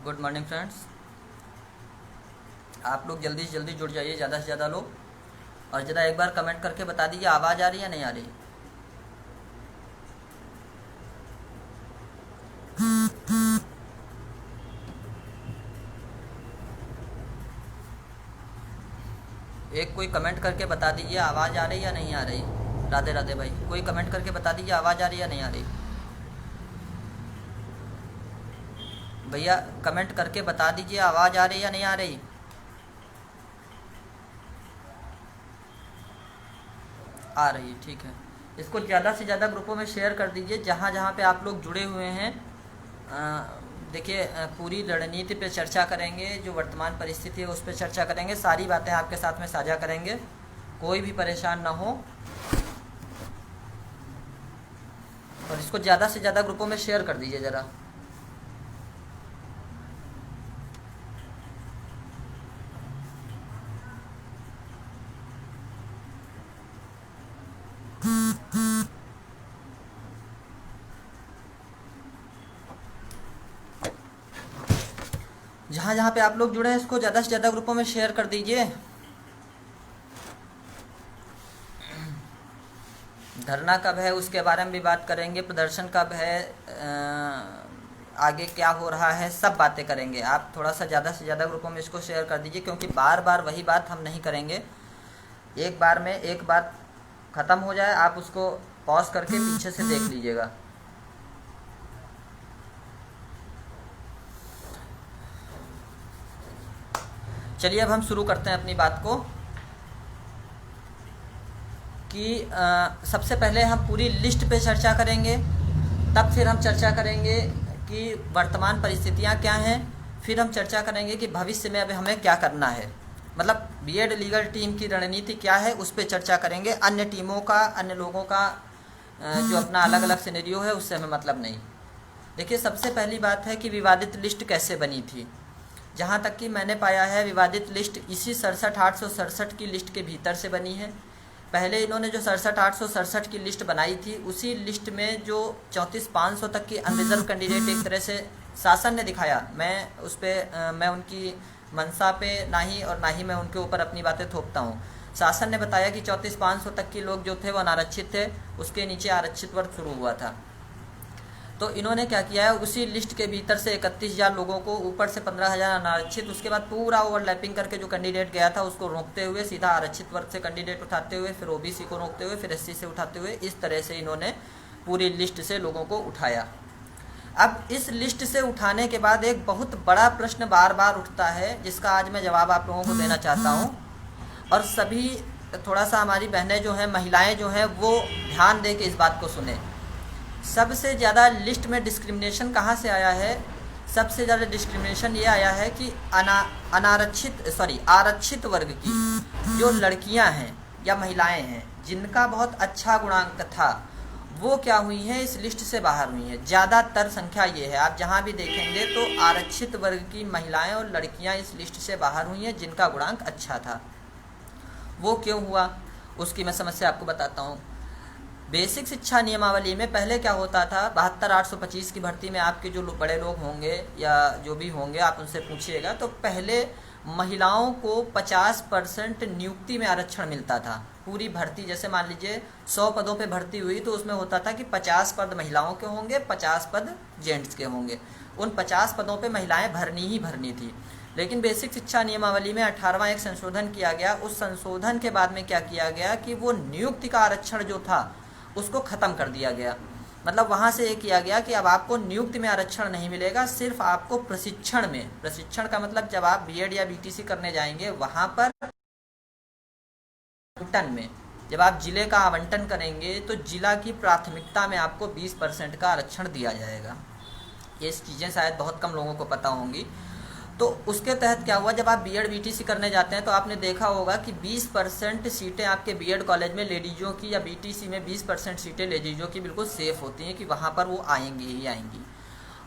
Good morning friends. आप लोग जल्दी से जल्दी जुड़ जाइए, ज़्यादा से ज़्यादा लोग। और ज़रा एक बार कमेंट करके बता दीजिए आवाज़ आ रही है या नहीं आ रही। एक कोई कमेंट करके बता दीजिए आवाज़ आ रही या नहीं आ रही। राधे राधे भाई, कोई कमेंट करके बता दीजिए आवाज़ आ रही या नहीं आ रही। भैया कमेंट करके बता दीजिए आवाज़ आ रही या नहीं आ रही। आ रही है, ठीक है। इसको ज़्यादा से ज़्यादा ग्रुपों में शेयर कर दीजिए, जहाँ जहाँ पे आप लोग जुड़े हुए हैं। देखिए, पूरी रणनीति पे चर्चा करेंगे, जो वर्तमान परिस्थिति है उस पर चर्चा करेंगे, सारी बातें आपके साथ में साझा करेंगे, कोई भी परेशान ना हो। और इसको ज़्यादा से ज़्यादा ग्रुपों में शेयर कर दीजिए ज़रा। जहाँ जहाँ पे आप लोग जुड़े हैं इसको ज़्यादा से ज़्यादा ग्रुपों में शेयर कर दीजिए। धरना कब है उसके बारे में भी बात करेंगे, प्रदर्शन कब है, आगे क्या हो रहा है, सब बातें करेंगे। आप थोड़ा सा ज़्यादा से ज़्यादा ग्रुपों में इसको शेयर कर दीजिए, क्योंकि बार बार वही बात हम नहीं करेंगे। एक बार में एक बात ख़त्म हो जाए, आप उसको पॉज करके पीछे से देख लीजिएगा। चलिए अब हम शुरू करते हैं अपनी बात को कि सबसे पहले हम पूरी लिस्ट पे चर्चा करेंगे, तब फिर हम चर्चा करेंगे कि वर्तमान परिस्थितियां क्या हैं, फिर हम चर्चा करेंगे कि भविष्य में अब हमें क्या करना है। मतलब बीएड लीगल टीम की रणनीति क्या है उस पर चर्चा करेंगे। अन्य टीमों का, अन्य लोगों का जो अपना अलग अलग सिनेरियो है उससे हमें मतलब नहीं। देखिए, सबसे पहली बात है कि विवादित लिस्ट कैसे बनी थी। जहाँ तक कि मैंने पाया है, विवादित लिस्ट इसी 67,867 की लिस्ट के भीतर से बनी है। पहले इन्होंने जो 67,867 की लिस्ट बनाई थी, उसी लिस्ट में जो 34,500 तक की अनरिजर्व कैंडिडेट एक तरह से शासन ने दिखाया। मैं उस पर मैं उनकी मंशा पे ना ही मैं उनके ऊपर अपनी बातें थोपता हूँ। शासन ने बताया कि 34,500 तक के लोग जो थे वो अनारक्षित थे, उसके नीचे आरक्षित वर्ग शुरू हुआ था। तो इन्होंने क्या किया है, उसी लिस्ट के भीतर से 31,000 लोगों को, ऊपर से 15,000 अनारक्षित, उसके बाद पूरा ओवरलैपिंग करके जो कैंडिडेट गया था उसको रोकते हुए सीधा आरक्षित वर्ग से कैंडिडेट उठाते हुए, फिर ओबीसी को रोकते हुए, फिर एससी से उठाते हुए, इस तरह से इन्होंने पूरी लिस्ट से लोगों को उठाया। अब इस लिस्ट से उठाने के बाद एक बहुत बड़ा प्रश्न बार बार उठता है, जिसका आज मैं जवाब आप लोगों को देना चाहता हूँ। और सभी थोड़ा सा हमारी बहनें जो हैं, महिलाएँ जो हैं, वो ध्यान दे के इस बात को सुने। सबसे ज़्यादा लिस्ट में डिस्क्रिमिनेशन कहाँ से आया है? सबसे ज़्यादा डिस्क्रिमिनेशन ये आया है कि आरक्षित वर्ग की जो लड़कियां हैं या महिलाएं हैं, जिनका बहुत अच्छा गुणांक था, वो क्या हुई हैं, इस लिस्ट से बाहर हुई हैं। ज़्यादातर संख्या ये है, आप जहाँ भी देखेंगे तो आरक्षित वर्ग की महिलाएं और लड़कियां इस लिस्ट से बाहर हुई हैं जिनका गुणांक अच्छा था। वो क्यों हुआ उसकी मैं समस्या आपको बताता हूँ। बेसिक शिक्षा नियमावली में पहले क्या होता था, 72,825 की भर्ती में आपके जो बड़े लोग होंगे या जो भी होंगे आप उनसे पूछिएगा, तो पहले महिलाओं को 50% नियुक्ति में आरक्षण मिलता था। पूरी भर्ती, जैसे मान लीजिए 100 पदों पे भर्ती हुई तो उसमें होता था कि 50 पद महिलाओं के होंगे, 50 पद जेंट्स के होंगे। उन 50 पदों पे महिलाएं भरनी ही भरनी थी। लेकिन बेसिक शिक्षा नियमावली में 18वां एक संशोधन किया गया। उस संशोधन के बाद में क्या किया गया कि वो नियुक्ति का आरक्षण जो था उसको ख़त्म कर दिया गया। मतलब वहाँ से ये किया गया कि अब आपको नियुक्ति में आरक्षण नहीं मिलेगा, सिर्फ आपको प्रशिक्षण में, प्रशिक्षण का मतलब जब आप बीएड या बीटीसी करने जाएंगे वहाँ पर आवंटन में, जब आप जिले का आवंटन करेंगे तो जिला की प्राथमिकता में आपको 20% का आरक्षण दिया जाएगा। ये चीज़ें शायद बहुत कम लोगों को पता होंगी। तो उसके तहत क्या हुआ, जब आप बीएड बीटीसी करने जाते हैं तो आपने देखा होगा कि 20% सीटें आपके बीएड कॉलेज में लेडीज़ों की, या बीटीसी में 20% सीटें लेडीज़ों की बिल्कुल सेफ़ होती हैं कि वहाँ पर वो आएंगी ही आएंगी।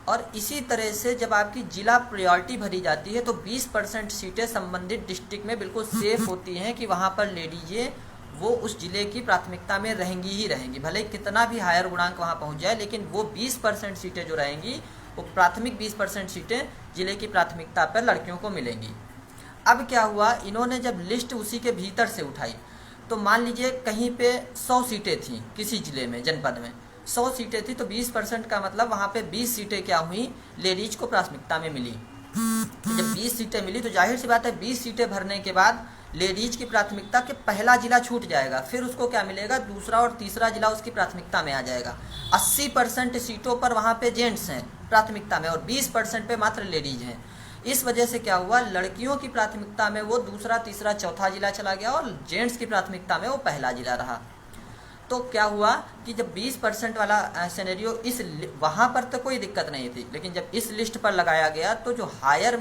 और इसी तरह से जब आपकी जिला प्रायोरिटी भरी जाती है तो 20% सीटें संबंधित डिस्ट्रिक्ट में बिल्कुल सेफ़ होती हैं कि वहाँ पर लेडीज़ें वो उस जिले की प्राथमिकता में रहेंगी ही रहेंगी। भले कितना भी हायर गुणांक वहाँ पहुँच जाए, लेकिन वो 20% सीटें जो रहेंगी वो प्राथमिक 20% सीटें जिले की प्राथमिकता पर लड़कियों को मिलेंगी। अब क्या हुआ, इन्होंने जब लिस्ट उसी के भीतर से उठाई तो मान लीजिए कहीं पे 100 सीटें थी, किसी ज़िले में जनपद में 100 सीटें थी, तो 20% का मतलब वहाँ पे 20 सीटें क्या हुई, लेडीज को प्राथमिकता में मिली। तो जब 20 सीटें मिली तो जाहिर सी बात है 20 सीटें भरने के बाद लेडीज की प्राथमिकता के पहला जिला छूट जाएगा, फिर उसको क्या मिलेगा, दूसरा और तीसरा जिला उसकी प्राथमिकता में आ जाएगा। 80% सीटों पर वहाँ पे जेंट्स हैं प्राथमिकता में और 20% पे मात्र लेडीज हैं। इस वजह से क्या हुआ, लड़कियों की प्राथमिकता में वो दूसरा, तीसरा, चौथा जिला चला गया और जेंट्स की प्राथमिकता में वो पहला जिला रहा। तो क्या हुआ कि जब 20% वाला सिनेरियो इस वहाँ पर तो कोई दिक्कत नहीं थी, लेकिन जब इस लिस्ट पर लगाया गया तो जो हायर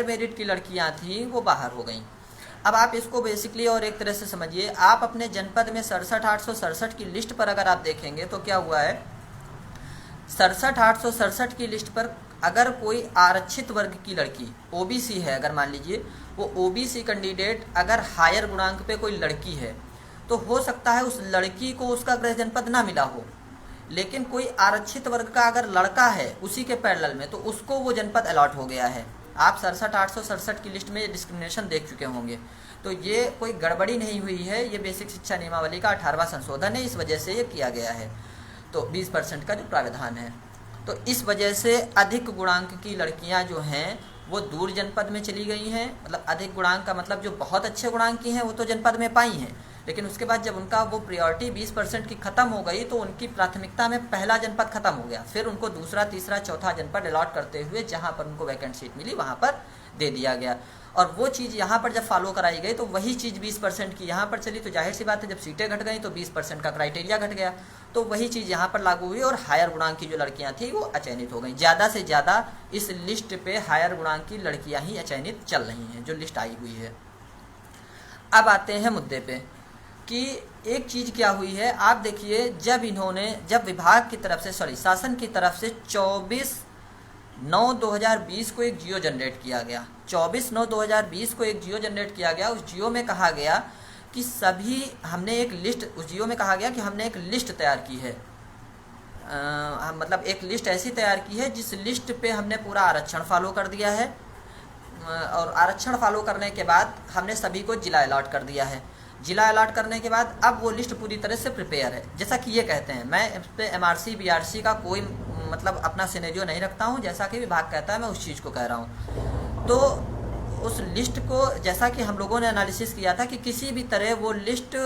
मेरिट की लड़कियाँ थीं वो बाहर हो गईं। अब आप इसको बेसिकली और एक तरह से समझिए, आप अपने जनपद में 67,867 की लिस्ट पर अगर आप देखेंगे तो क्या हुआ है, 67,867 की लिस्ट पर अगर कोई आरक्षित वर्ग की लड़की ओबीसी है, अगर मान लीजिए वो ओबीसी कैंडिडेट अगर हायर गुणांक पे कोई लड़की है तो हो सकता है उस लड़की को उसका गृह जनपद ना मिला हो, लेकिन कोई आरक्षित वर्ग का अगर लड़का है उसी के पैरेलल में तो उसको वो जनपद अलॉट हो गया है। आप 67,867 की लिस्ट में ये डिस्क्रिमिनेशन देख चुके होंगे। तो ये कोई गड़बड़ी नहीं हुई है, ये बेसिक शिक्षा नियमावली का 18वां संशोधन है, इस वजह से ये किया गया है। तो 20% का जो प्रावधान है, तो इस वजह से अधिक गुणांक की लड़कियां जो हैं वो दूर जनपद में चली गई हैं। मतलब अधिक गुणांक का मतलब जो बहुत अच्छे गुणांक की हैं वो तो जनपद में पाई हैं, लेकिन उसके बाद जब उनका वो प्रायोरिटी 20% की ख़त्म हो गई तो उनकी प्राथमिकता में पहला जनपद खत्म हो गया, फिर उनको दूसरा, तीसरा, चौथा जनपद अलॉट करते हुए जहाँ पर उनको वैकेंट सीट मिली वहाँ पर दे दिया गया। और वो चीज़ यहाँ पर जब फॉलो कराई गई तो वही चीज़ 20% की यहाँ पर चली, तो जाहिर सी बात है जब सीटें घट गई तो 20% का क्राइटेरिया घट गया, तो वही चीज़ यहाँ पर लागू हुई और हायर गुणांक की जो लड़कियाँ थी वो अचयनित हो गई। ज़्यादा से ज़्यादा इस लिस्ट पे हायर गुणांक की लड़कियाँ ही अचयनित चल रही हैं जो लिस्ट आई हुई है। अब आते हैं मुद्दे पे कि एक चीज़ क्या हुई है। आप देखिए, जब विभाग की तरफ से शासन की तरफ से 24/9/2020 को एक जियो जनरेट किया गया, 24/9/2020 को एक जियो जनरेट किया गया। उस जियो में कहा गया कि उस जियो में कहा गया कि हमने एक लिस्ट तैयार की है, मतलब एक लिस्ट ऐसी तैयार की है जिस लिस्ट पे हमने पूरा आरक्षण फॉलो कर दिया है और आरक्षण फॉलो करने के बाद हमने सभी को जिला अलॉट कर दिया है। जिला अलॉट करने के बाद अब वो लिस्ट पूरी तरह से प्रिपेयर है, जैसा कि ये कहते हैं। मैं इस पर MRC BRC का कोई मतलब अपना सिनेरियो नहीं रखता हूँ, जैसा कि विभाग कहता है मैं उस चीज़ को कह रहा हूँ। तो उस लिस्ट को जैसा कि हम लोगों ने एनालिसिस किया था कि किसी भी तरह वो लिस्ट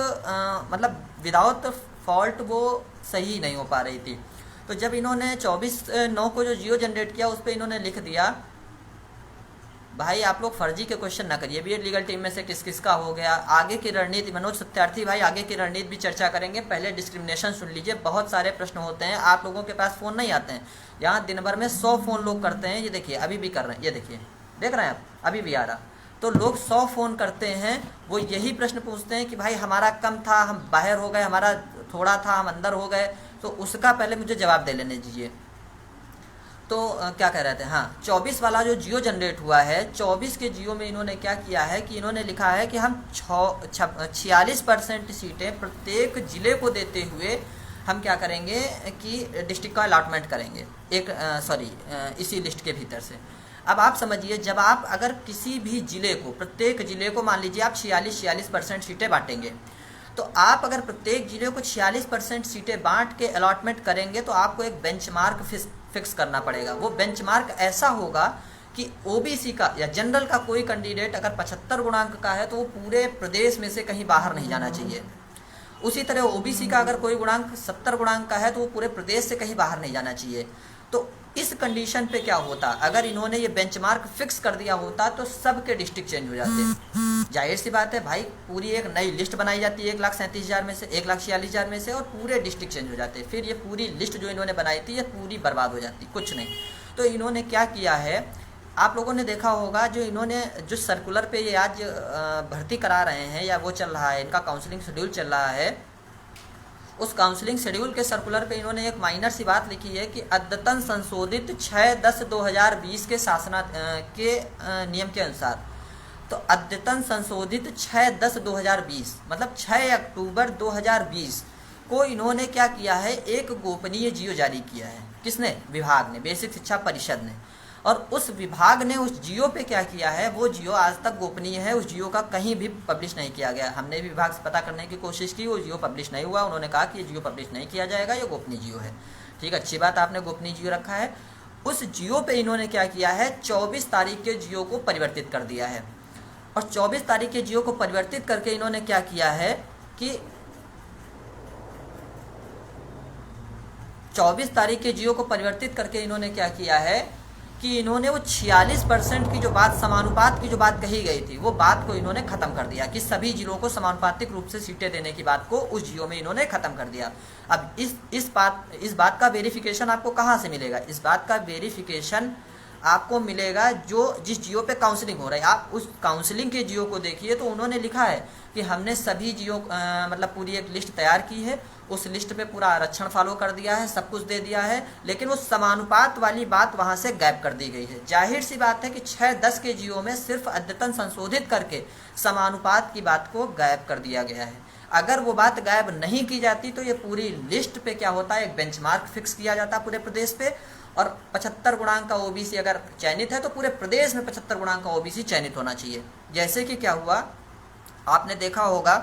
मतलब विदाउट फॉल्ट वो सही नहीं हो पा रही थी। तो जब इन्होंने 24/9 को जो जियो जनरेट किया उस पर इन्होंने लिख दिया, भाई आप लोग फर्जी के क्वेश्चन ना करिए, बीएड लीगल टीम में से किस किस का हो गया, आगे की रणनीति। मनोज सत्यार्थी भाई आगे की रणनीति भी चर्चा करेंगे, पहले डिस्क्रिमिनेशन सुन लीजिए। बहुत सारे प्रश्न होते हैं, आप लोगों के पास फ़ोन नहीं आते हैं, यहाँ दिन भर में 100 फ़ोन लोग करते हैं। ये देखिए अभी भी कर रहे हैं, ये देखिए देख रहे हैं आप, अभी भी आ रहा। तो लोग 100 फ़ोन करते हैं, वो यही प्रश्न पूछते हैं कि भाई हमारा कम था, हम बाहर हो गए, हमारा थोड़ा था, हम अंदर हो गए। तो उसका पहले मुझे जवाब दे लेने दीजिए। तो क्या कह रहे थे, हाँ 24 वाला जो जियो जनरेट हुआ है, 24 के जियो में इन्होंने क्या किया है कि इन्होंने लिखा है कि हम 46% सीटें प्रत्येक ज़िले को देते हुए हम क्या करेंगे कि डिस्ट्रिक्ट का अलॉटमेंट करेंगे इसी लिस्ट के भीतर से। अब आप समझिए, जब आप अगर किसी भी ज़िले को, प्रत्येक ज़िले को मान लीजिए आप 46% सीटें बांटेंगे, तो आप अगर प्रत्येक ज़िले को 46% सीटें बांट के अलॉटमेंट करेंगे तो आपको एक बेंचमार्क फिक्स करना पड़ेगा। वो बेंचमार्क ऐसा होगा कि ओबीसी का या जनरल का कोई कैंडिडेट अगर 75 गुणांक का है तो वो पूरे प्रदेश में से कहीं बाहर नहीं जाना चाहिए। उसी तरह ओबीसी का अगर कोई गुणांक 70 गुणांक का है तो वो पूरे प्रदेश से कहीं बाहर नहीं जाना चाहिए। तो इस कंडीशन पे क्या होता, अगर इन्होंने ये बेंचमार्क फिक्स कर दिया होता तो सबके डिस्ट्रिक्ट चेंज हो जाते। जाहिर सी बात है भाई, पूरी एक नई लिस्ट बनाई जाती है 1,37,000 में से, 1,46,000 में से, और पूरे डिस्ट्रिक्ट चेंज हो जाते। फिर ये पूरी लिस्ट जो इन्होंने बनाई थी ये पूरी बर्बाद हो जाती, कुछ नहीं। तो इन्होंने क्या किया है, आप लोगों ने देखा होगा, जो सर्कुलर पे ये आज भर्ती करा रहे हैं या वो चल रहा है, इनका काउंसलिंग शेड्यूल चल रहा है, उस काउंसलिंग शेड्यूल के सर्कुलर पे इन्होंने एक माइनर सी बात लिखी है कि अद्यतन संशोधित 6/10/2020 के शासना के नियम के अनुसार तो अद्यतन संशोधित 6/10/2020 मतलब 6 अक्टूबर 2020 को इन्होंने क्या किया है, एक गोपनीय जियो जारी किया है। किसने? विभाग ने, बेसिक शिक्षा परिषद ने। और उस विभाग ने उस जियो पे क्या किया है, वो जियो आज तक गोपनीय है, उस जियो का कहीं भी पब्लिश नहीं किया गया। हमने भी विभाग से पता करने की कोशिश की, वो जियो पब्लिश नहीं हुआ। उन्होंने कहा कि ये जियो पब्लिश नहीं किया जाएगा, ये गोपनीय जियो है। ठीक, अच्छी बात, आपने गोपनीय जियो रखा है। उस जियो पे इन्होंने क्या किया है, 24 तारीख के जियो को परिवर्तित कर दिया है। और 24 तारीख के जियो को परिवर्तित करके इन्होंने क्या किया है कि 24 तारीख के जियो को परिवर्तित करके इन्होंने क्या किया है कि इन्होंने वो 46% की जो बात, समानुपात की जो बात कही गई थी, वो बात को इन्होंने ख़त्म कर दिया कि सभी जिलों को समानुपातिक रूप से सीटें देने की बात को उस जियो में इन्होंने ख़त्म कर दिया। अब इस बात का वेरिफिकेशन आपको कहाँ से मिलेगा? इस बात का वेरिफिकेशन आपको मिलेगा जिस जियो पे काउंसलिंग हो रहा है। आप उस काउंसलिंग के जियो को देखिए तो उन्होंने लिखा है कि हमने सभी जियो मतलब पूरी एक लिस्ट तैयार की है, उस लिस्ट पे पूरा आरक्षण फॉलो कर दिया है, सब कुछ दे दिया है, लेकिन वो समानुपात वाली बात वहाँ से गायब कर दी गई है। जाहिर सी बात है कि 6/10 के जियो में सिर्फ अद्यतन संशोधित करके समानुपात की बात को गायब कर दिया गया है। अगर वो बात गायब नहीं की जाती तो ये पूरी लिस्ट पे क्या होता है, एक बेंचमार्क फिक्स किया जाता पूरे प्रदेश पे। और 75 गुणांक का ओबीसी अगर चयनित है तो पूरे प्रदेश में 75 गुणांक का ओबीसी चयनित होना चाहिए। जैसे कि क्या हुआ, आपने देखा होगा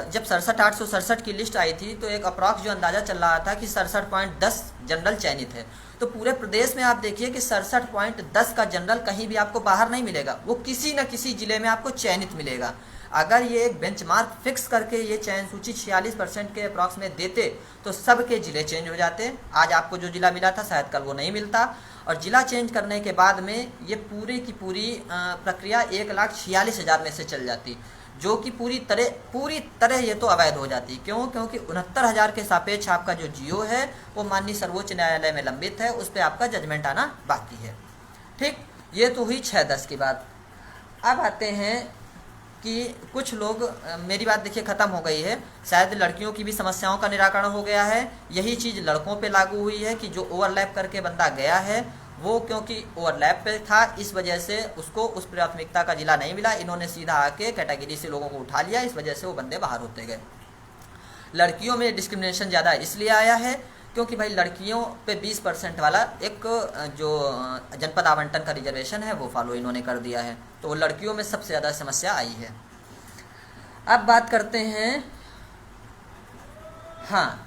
जब 67,867 की लिस्ट आई थी तो एक अप्रॉक्स जो अंदाज़ा चल रहा था कि 67.10 जनरल चयनित है। तो पूरे प्रदेश में आप देखिए कि 67.10 का जनरल कहीं भी आपको बाहर नहीं मिलेगा, वो किसी न किसी ज़िले में आपको चयनित मिलेगा। अगर ये एक बेंचमार्क फिक्स करके ये चयन सूची 46% के अप्रॉक्स में देते तो सबके ज़िले चेंज हो जाते। आज आपको जो ज़िला मिला था शायद कल वो नहीं मिलता। और ज़िला चेंज करने के बाद में ये पूरी की पूरी प्रक्रिया 1,46,000 में से चल जाती, जो कि पूरी तरह ये तो अवैध हो जाती। क्यों? क्योंकि 69,000 के सापेक्ष आपका जो जियो है वो माननीय सर्वोच्च न्यायालय में लंबित है, उस पर आपका जजमेंट आना बाकी है। ठीक, ये तो हुई 6/10 की बात। अब आते हैं कि कुछ लोग, मेरी बात देखिए ख़त्म हो गई है, शायद लड़कियों की भी समस्याओं का निराकरण हो गया है। यही चीज़ लड़कों पे लागू हुई है कि जो ओवरलैप करके बंदा गया है वो क्योंकि ओवरलैप पे था, इस वजह से उसको उस प्राथमिकता का जिला नहीं मिला। इन्होंने सीधा आके कैटेगरी से लोगों को उठा लिया, इस वजह से वो बंदे बाहर होते गए। लड़कियों में डिस्क्रिमिनेशन ज़्यादा इसलिए आया है क्योंकि भाई लड़कियों पे 20% वाला एक जो जनपद आवंटन का रिजर्वेशन है वो फॉलो इन्होंने कर दिया है, तो लड़कियों में सबसे ज़्यादा समस्या आई है। अब बात करते हैं, हाँ,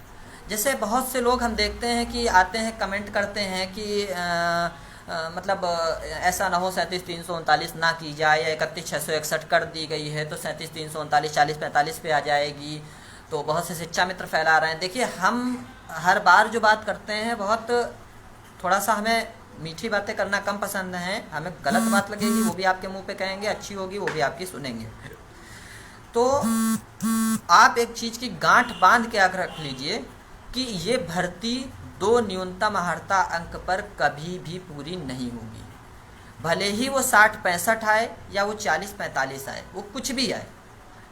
जैसे बहुत से लोग हम देखते हैं कि आते हैं कमेंट करते हैं कि मतलब ऐसा ना हो 37,339 ना की जाए या 31,661 कर दी गई है तो 37,339 40-45 पे आ जाएगी। तो बहुत से शिक्षा मित्र फैला रहे हैं। देखिए, हम हर बार जो बात करते हैं बहुत थोड़ा सा हमें मीठी बातें करना कम पसंद है। हमें गलत बात लगेगी वो भी आपके मुंह पे कहेंगे, अच्छी होगी वो भी आपकी सुनेंगे। तो आप एक चीज़ की गांठ बांध के आकर रख लीजिए कि ये भर्ती 2 न्यूनतम अर्हता अंक पर कभी भी पूरी नहीं होगी। भले ही वो 60-65 आए या वो 40-45 आए, वो कुछ भी आए,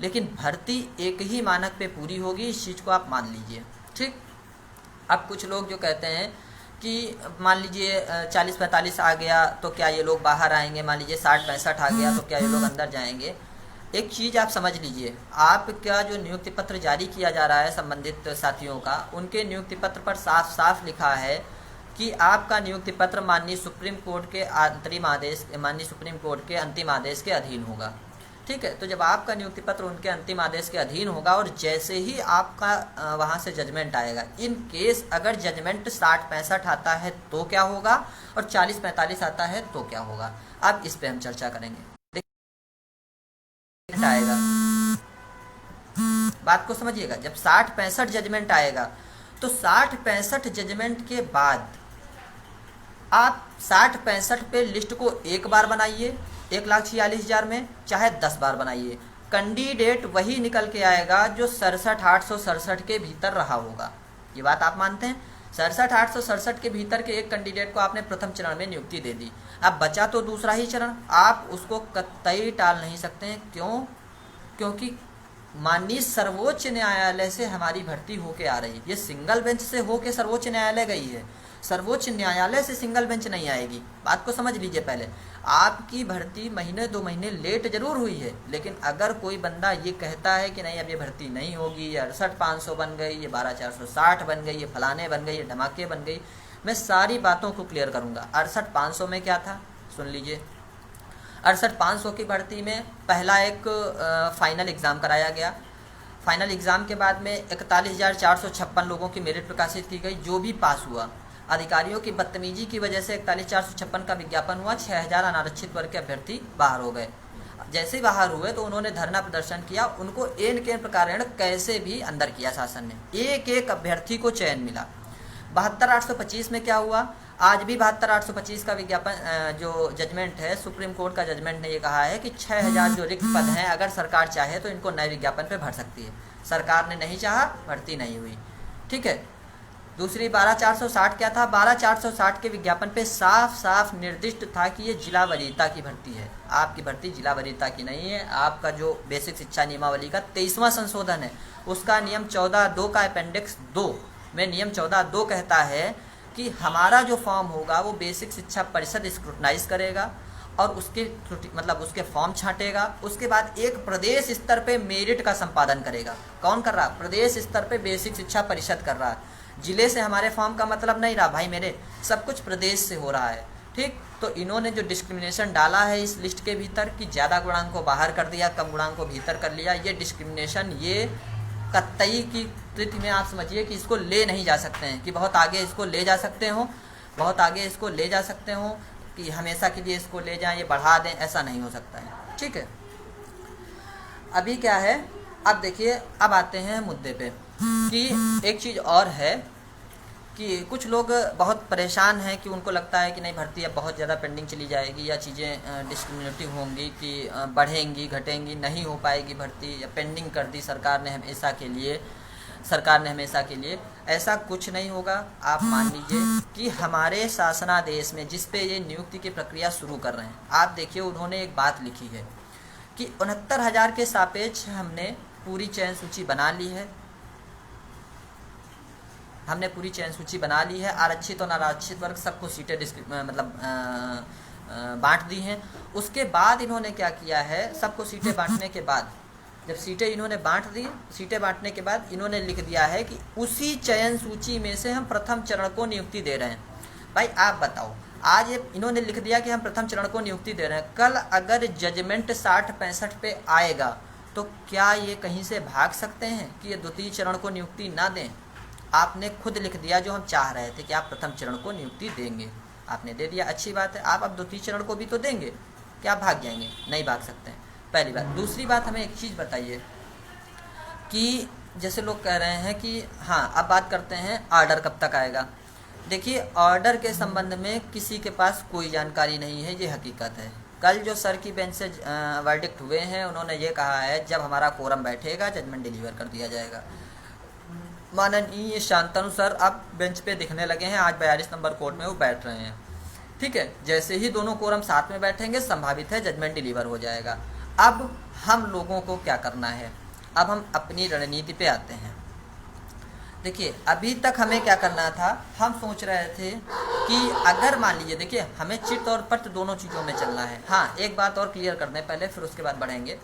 लेकिन भर्ती एक ही मानक पे पूरी होगी। इस चीज़ को आप मान लीजिए। ठीक, अब कुछ लोग जो कहते हैं कि मान लीजिए 40-45 आ गया तो क्या ये लोग बाहर आएंगे, मान लीजिए 60-65 आ गया तो क्या ये लोग अंदर जाएंगे। एक चीज़ आप समझ लीजिए, आपका जो नियुक्ति पत्र जारी किया जा रहा है संबंधित साथियों का, उनके नियुक्ति पत्र पर साफ साफ लिखा है कि आपका नियुक्ति पत्र माननीय सुप्रीम कोर्ट के अंतिम आदेश के अधीन होगा। ठीक है, तो जब आपका नियुक्ति पत्र उनके अंतिम आदेश के अधीन होगा और जैसे ही आपका वहाँ से जजमेंट आएगा, इन केस अगर जजमेंट 60-65 आता है तो क्या होगा और 40-45 आता है तो क्या होगा, अब इस पे हम चर्चा करेंगे। आएगा, बात को समझिएगा, जब 60-65 जजमेंट आएगा तो 60-65 जजमेंट के बाद आप 60-65 पे लिस्ट को एक बार बनाइए 1,46,000 में, चाहे 10 बार बनाइए, कैंडिडेट वही निकल के आएगा जो 67,867 के भीतर रहा होगा। ये बात आप मानते हैं? 67,867 के भीतर के एक कैंडिडेट को आपने प्रथम चरण में नियुक्ति दे दी, अब बचा तो दूसरा ही चरण, आप उसको कतई टाल नहीं सकते हैं। क्यों? क्योंकि माननीय सर्वोच्च न्यायालय से हमारी भर्ती होके आ रही है। ये सिंगल बेंच से होके सर्वोच्च न्यायालय गई है, सर्वोच्च न्यायालय से सिंगल बेंच नहीं आएगी। बात को समझ लीजिए। पहले आपकी भर्ती महीने 2 महीने लेट जरूर हुई है, लेकिन अगर कोई बंदा ये कहता है कि नहीं अब ये भर्ती नहीं होगी, ये 68,500 बन गई, ये 12,460 बन गई, ये फलाने बन गई, ये धमाके बन गई, मैं सारी बातों को क्लियर करूँगा। 68,500 में क्या था सुन लीजिए। 68,500 की भर्ती में पहला एक फाइनल एग्ज़ाम कराया गया। फाइनल एग्ज़ाम के बाद में 41,456 लोगों की मेरिट प्रकाशित की गई। जो भी पास हुआ, अधिकारियों की बदतमीजी की वजह से 41,456 का विज्ञापन हुआ, 6,000 अनारक्षित वर्ग के अभ्यर्थी बाहर हो गए। जैसे ही बाहर हुए तो उन्होंने धरना प्रदर्शन किया, उनको एन के प्रकार कैसे भी अंदर किया शासन ने। एक एक अभ्यर्थी को चयन मिला। 72,825 में क्या हुआ, आज भी 72,825 का विज्ञापन जो जजमेंट है, सुप्रीम कोर्ट का जजमेंट ने ये कहा है कि 6,000 जो रिक्त पद हैं अगर सरकार चाहे तो इनको नए विज्ञापन पे भर सकती है। सरकार ने नहीं चाहा, भर्ती नहीं हुई। ठीक है। दूसरी 12,460 क्या था, 12,460 के विज्ञापन पे साफ साफ निर्दिष्ट था कि ये जिला वरीयता की भर्ती है। आपकी भर्ती जिला वरीयता की नहीं है। आपका जो बेसिक शिक्षा नियमावली का 23वां संशोधन है, उसका नियम 14(2) का अपेंडिक्स 2 में नियम 14(2) कहता है कि हमारा जो फॉर्म होगा वो बेसिक शिक्षा परिषद स्क्रूटनाइज करेगा और उसके उसके फॉर्म छांटेगा। उसके बाद एक प्रदेश स्तर पे मेरिट का संपादन करेगा। कौन कर रहा? प्रदेश स्तर पे बेसिक शिक्षा परिषद कर रहा है। जिले से हमारे फॉर्म का मतलब नहीं रहा भाई मेरे, सब कुछ प्रदेश से हो रहा है। ठीक, तो इन्होंने जो डिस्क्रिमिनेशन डाला है इस लिस्ट के भीतर कि ज़्यादा गुणांक को बाहर कर दिया, कम गुणांक को भीतर कर लिया, ये डिस्क्रिमिनेशन ये कतई की स्थिति में आप समझिए कि इसको ले नहीं जा सकते हैं, कि बहुत आगे इसको ले जा सकते हो, बहुत आगे इसको ले जा सकते हो, कि हमेशा के लिए इसको ले जाएं, ये बढ़ा दें, ऐसा नहीं हो सकता है। ठीक है। अभी क्या है, अब देखिए, अब आते हैं मुद्दे पे कि एक चीज़ और है कि कुछ लोग बहुत परेशान हैं कि उनको लगता है कि नहीं भर्ती अब बहुत ज़्यादा पेंडिंग चली जाएगी या चीज़ें डिस्क्रिमिनेटिव होंगी, कि बढ़ेंगी घटेंगी, नहीं हो पाएगी भर्ती, या पेंडिंग कर दी सरकार ने हमेशा के लिए। ऐसा कुछ नहीं होगा। आप मान लीजिए कि हमारे शासनादेश में जिस पे ये नियुक्ति की प्रक्रिया शुरू कर रहे हैं, आप देखिए उन्होंने एक बात लिखी है कि 69,000 के सापेक्ष हमने पूरी चयन सूची बना ली है। आरक्षित और अनारक्षित वर्ग सबको सीटें बांट दी हैं। उसके बाद इन्होंने क्या किया है, सबको सीटें बांटने के बाद, जब सीटें इन्होंने बांट दी, सीटें बांटने के बाद इन्होंने लिख दिया है कि उसी चयन सूची में से हम प्रथम चरण को नियुक्ति दे रहे हैं। भाई आप बताओ, आज ये इन्होंने लिख दिया कि हम प्रथम चरण को नियुक्ति दे रहे हैं, कल अगर जजमेंट 60-65 पे आएगा तो क्या ये कहीं से भाग सकते हैं कि ये द्वितीय चरण को नियुक्ति ना दें? आपने खुद लिख दिया जो हम चाह रहे थे कि आप प्रथम चरण को नियुक्ति देंगे, आपने दे दिया, अच्छी बात है। आप अब द्वितीय चरण को भी तो देंगे, क्या भाग जाएंगे? नहीं भाग सकते हैं, पहली बात। दूसरी बात, हमें एक चीज़ बताइए कि जैसे लोग कह रहे हैं कि हाँ, अब बात करते हैं ऑर्डर कब तक आएगा। देखिए, ऑर्डर के संबंध में किसी के पास कोई जानकारी नहीं है, ये हकीकत है। कल जो सर की बेंच से वर्डिक्ट हुए हैं, उन्होंने ये कहा है जब हमारा कोरम बैठेगा जजमेंट डिलीवर कर दिया जाएगा। माननीय शांतनु सर अब बेंच पे दिखने लगे हैं, आज 42 नंबर कोर्ट में वो बैठ रहे हैं। ठीक है, जैसे ही दोनों कोरम साथ में बैठेंगे संभावित है जजमेंट डिलीवर हो जाएगा। अब हम लोगों को क्या करना है, अब हम अपनी रणनीति पे आते हैं। देखिए, अभी तक हमें क्या करना था, हम सोच रहे थे कि अगर मान लीजिए, देखिए हमें चित्त और पट दोनों चीज़ों में चलना है। हाँ, एक बात और क्लियर कर दें पहले, फिर उसके बाद बढ़ेंगे।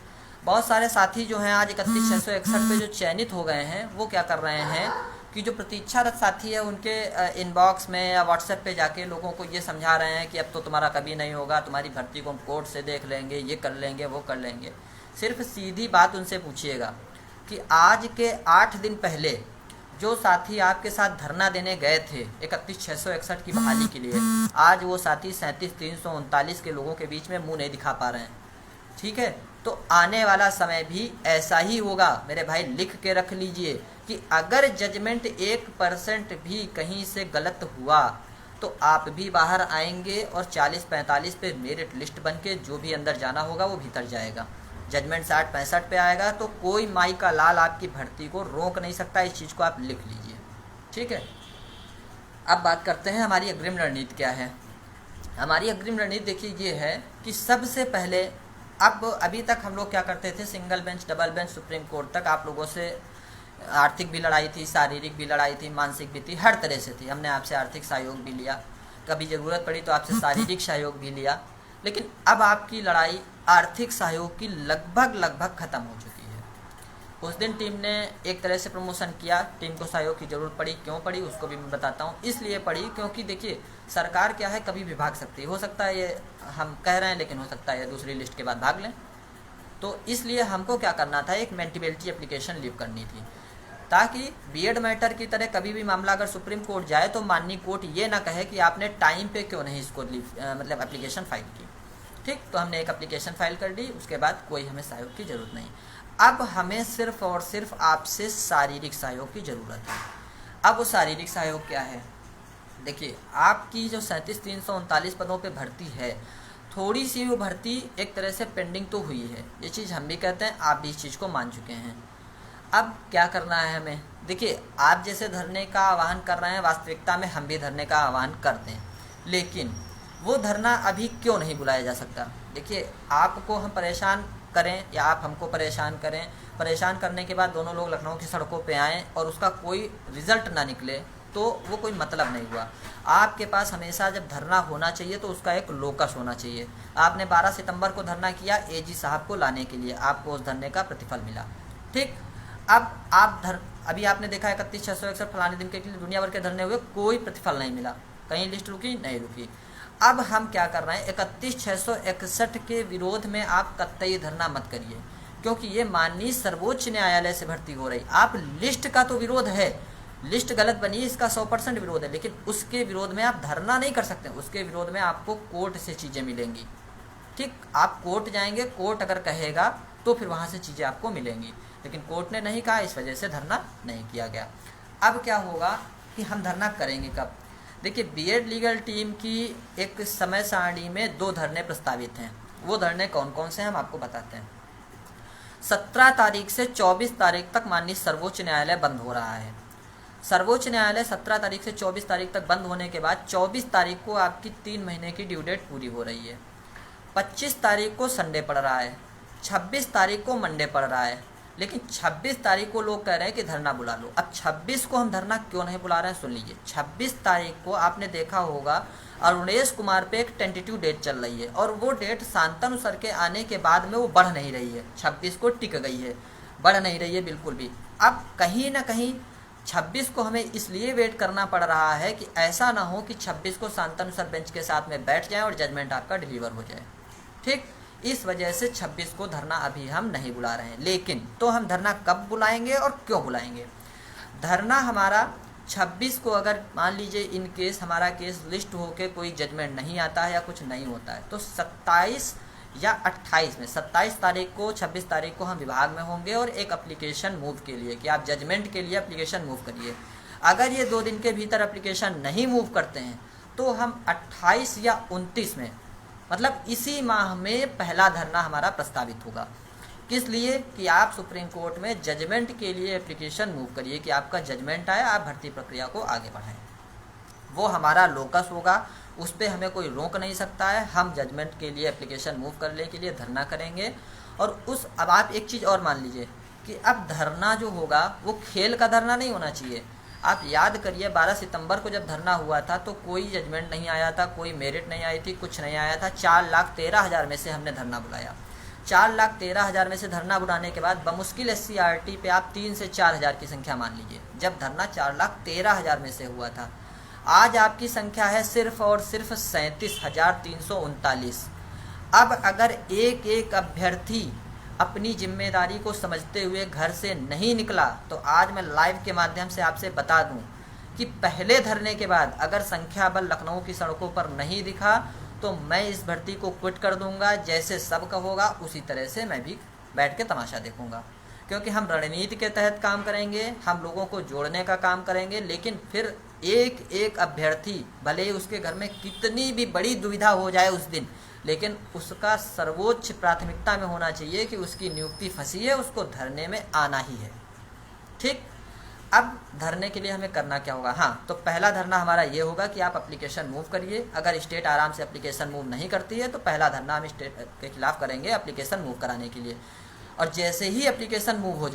बहुत सारे साथी जो हैं आज 31,661 पे जो चयनित हो गए हैं, वो क्या कर रहे हैं कि जो प्रतीक्षारत साथी है उनके इनबॉक्स में या व्हाट्सएप पे जाके लोगों को ये समझा रहे हैं कि अब तो तुम्हारा कभी नहीं होगा, तुम्हारी भर्ती को हम कोर्ट से देख लेंगे, ये कर लेंगे, वो कर लेंगे। सिर्फ सीधी बात उनसे पूछिएगा कि आज के 8 दिन पहले जो साथी आपके साथ धरना देने गए थे 31,661 की बहाली के लिए, आज वो साथी 37,339 के लोगों के बीच में मुँह नहीं दिखा पा रहे हैं। ठीक है, तो आने वाला समय भी ऐसा ही होगा मेरे भाई, लिख के रख लीजिए कि अगर जजमेंट 1% भी कहीं से गलत हुआ तो आप भी बाहर आएंगे और 40-45 पे मेरिट लिस्ट बन के जो भी अंदर जाना होगा वो भीतर जाएगा। जजमेंट 60-65 पे आएगा तो कोई माई का लाल आपकी भर्ती को रोक नहीं सकता, इस चीज़ को आप लिख लीजिए। ठीक है, अब बात करते हैं हमारी अग्रिम रणनीति क्या है। हमारी अग्रिम रणनीति देखिए ये है कि सबसे पहले अब अभी तक हम लोग क्या करते थे, single bench double bench supreme court तक आप लोगों से आर्थिक भी लड़ाई थी, शारीरिक भी लड़ाई थी, मानसिक भी थी, हर तरह से थी। हमने आपसे आर्थिक सहयोग भी लिया, कभी ज़रूरत पड़ी तो आपसे शारीरिक सहयोग भी लिया, लेकिन अब आपकी लड़ाई आर्थिक सहयोग की लगभग ख़त्म हो चुकी है। उस दिन टीम ने एक तरह से प्रमोशन किया, टीम को सहयोग की ज़रूरत पड़ी, क्यों पड़ी उसको भी मैं बताता हूँ। इसलिए पड़ी क्योंकि देखिए सरकार क्या है, कभी भी भाग सकती है, हो सकता है ये हम कह रहे हैं लेकिन हो सकता है ये दूसरी लिस्ट के बाद भाग लें। तो इसलिए हमको क्या करना था, एक मेंटेबिलिटी एप्लीकेशन लीव करनी थी, ताकि बीएड मैटर की तरह कभी भी मामला अगर सुप्रीम कोर्ट जाए तो माननीय कोर्ट ये ना कहे कि आपने टाइम पे क्यों नहीं इसको मतलब एप्लीकेशन फाइल की। ठीक, तो हमने एक एप्लीकेशन फाइल कर दी, उसके बाद कोई हमें सहयोग की ज़रूरत नहीं। अब हमें सिर्फ और सिर्फ आपसे शारीरिक सहयोग की ज़रूरत है। अब वो शारीरिक सहयोग क्या है, देखिए आपकी जो 37,339 पदों पे भर्ती है, थोड़ी सी वो भर्ती एक तरह से पेंडिंग तो हुई है, ये चीज़ हम भी कहते हैं, आप भी इस चीज़ को मान चुके हैं। अब क्या करना है हमें, देखिए आप जैसे धरने का आह्वान कर रहे हैं, वास्तविकता में हम भी धरने का आह्वान करते हैं, लेकिन वो धरना अभी क्यों नहीं बुलाया जा सकता। देखिए आपको हम परेशान करें या आप हमको परेशान करें, परेशान करने के बाद दोनों लोग लखनऊ की सड़कों पे आएँ और उसका कोई रिज़ल्ट ना निकले तो वो कोई मतलब नहीं हुआ। आपके पास हमेशा जब धरना होना चाहिए तो उसका एक लोकस होना चाहिए। आपने 12 सितंबर को धरना किया एजी साहब को लाने के लिए, आपको उस धरने का प्रतिफल मिला। ठीक, अब आप अभी आपने देखा 31,661 फलाने दिन के लिए दुनिया भर के धरने हुए, कोई प्रतिफल नहीं मिला, कहीं लिस्ट रुकी नहीं रुकी। अब हम क्या कर रहे हैं, 31,661 के विरोध में आप कतई धरना मत करिए, क्योंकि ये माननीय सर्वोच्च न्यायालय से भर्ती हो रही। आप लिस्ट का तो विरोध है, लिस्ट गलत बनी इसका 100% विरोध है, लेकिन उसके विरोध में आप धरना नहीं कर सकते। उसके विरोध में आपको कोर्ट से चीज़ें मिलेंगी। ठीक, आप कोर्ट जाएंगे, कोर्ट अगर कहेगा तो फिर वहाँ से चीज़ें आपको मिलेंगी, लेकिन कोर्ट ने नहीं कहा, इस वजह से धरना नहीं किया गया। अब क्या होगा कि हम धरना करेंगे कब, देखिए बीएड लीगल टीम की एक समय सारणी में 2 धरने प्रस्तावित हैं। वो धरने कौन कौन से हैं हम आपको बताते हैं। 17 तारीख से 24 तारीख तक माननीय सर्वोच्च न्यायालय बंद हो रहा है। सर्वोच्च न्यायालय 17 तारीख से 24 तारीख तक बंद होने के बाद 24 तारीख को आपकी 3 महीने की ड्यू डेट पूरी हो रही है। 25 तारीख को संडे पड़ रहा है, 26 तारीख को मंडे पड़ रहा है, लेकिन 26 तारीख को लोग कह रहे हैं कि धरना बुला लो। अब 26 को हम धरना क्यों नहीं बुला रहे हैं, सुन लीजिए। 26 तारीख को आपने देखा होगा अरुणेश कुमार पे एक टेंटेटिव डेट चल रही है, और वो डेट शांतनु सर के आने के बाद में वो बढ़ नहीं रही है, 26 को टिक गई है, बढ़ नहीं रही है बिल्कुल भी। अब कहीं ना कहीं 26 को हमें इसलिए वेट करना पड़ रहा है कि ऐसा ना हो कि 26 को शांतनु सर बेंच के साथ में बैठ जाए और जजमेंट आपका डिलीवर हो जाए। ठीक, इस वजह से 26 को धरना अभी हम नहीं बुला रहे हैं। लेकिन तो हम धरना कब बुलाएंगे और क्यों बुलाएंगे, धरना हमारा 26 को अगर मान लीजिए इन केस हमारा केस लिस्ट होके कोई जजमेंट नहीं आता है या कुछ नहीं होता है, तो 27 या 28 में 27 तारीख को 26 तारीख को हम विभाग में होंगे और एक एप्लीकेशन मूव के लिए कि आप जजमेंट के लिए एप्लीकेशन मूव करिए। अगर ये 2 दिन के भीतर एप्लीकेशन नहीं मूव करते हैं तो हम 28 या 29 में, मतलब इसी माह में पहला धरना हमारा प्रस्तावित होगा। किस लिए, कि आप सुप्रीम कोर्ट में जजमेंट के लिए एप्लीकेशन मूव करिए कि आपका जजमेंट आए, आप भर्ती प्रक्रिया को आगे बढ़ाएं। वो हमारा लोकस होगा, उस पर हमें कोई रोक नहीं सकता है। हम जजमेंट के लिए एप्लीकेशन मूव करने के लिए धरना करेंगे। और अब आप एक चीज़ और मान लीजिए कि अब धरना जो होगा वो खेल का धरना नहीं होना चाहिए। आप याद करिए 12 सितंबर को जब धरना हुआ था तो कोई जजमेंट नहीं आया था, कोई मेरिट नहीं आई थी, कुछ नहीं आया था। 4,13,000 में से हमने धरना बुलाया। 4,13,000 में से धरना बुलाने के बाद बमुश्किल SCRT पे आप 3 से 4,000 की संख्या मान लीजिए, जब धरना 4,13,000 में से हुआ था। आज आपकी संख्या है सिर्फ और सिर्फ 37,339। अब अगर एक एक अभ्यर्थी अपनी जिम्मेदारी को समझते हुए घर से नहीं निकला तो आज मैं लाइव के माध्यम से आपसे बता दूं कि पहले धरने के बाद अगर संख्या बल लखनऊ की सड़कों पर नहीं दिखा तो मैं इस भर्ती को क्विट कर दूंगा। जैसे सबका होगा उसी तरह से मैं भी बैठ के तमाशा देखूंगा, क्योंकि हम रणनीति के तहत काम करेंगे, हम लोगों को जोड़ने का काम करेंगे। लेकिन फिर एक एक अभ्यर्थी, भले ही उसके घर में कितनी भी बड़ी दुविधा हो जाए उस दिन, लेकिन उसका सर्वोच्च प्राथमिकता में होना चाहिए कि उसकी नियुक्ति फंसी है, उसको धरने में आना ही है। ठीक, अब धरने के लिए हमें करना क्या होगा? हाँ, तो पहला धरना हमारा ये होगा कि आप एप्लीकेशन मूव करिए। अगर स्टेट आराम से एप्लीकेशन मूव नहीं करती है तो पहला धरना हम स्टेट के खिलाफ करेंगे एप्लीकेशन मूव कराने के लिए। और जैसे ही एप्लीकेशन मूव हो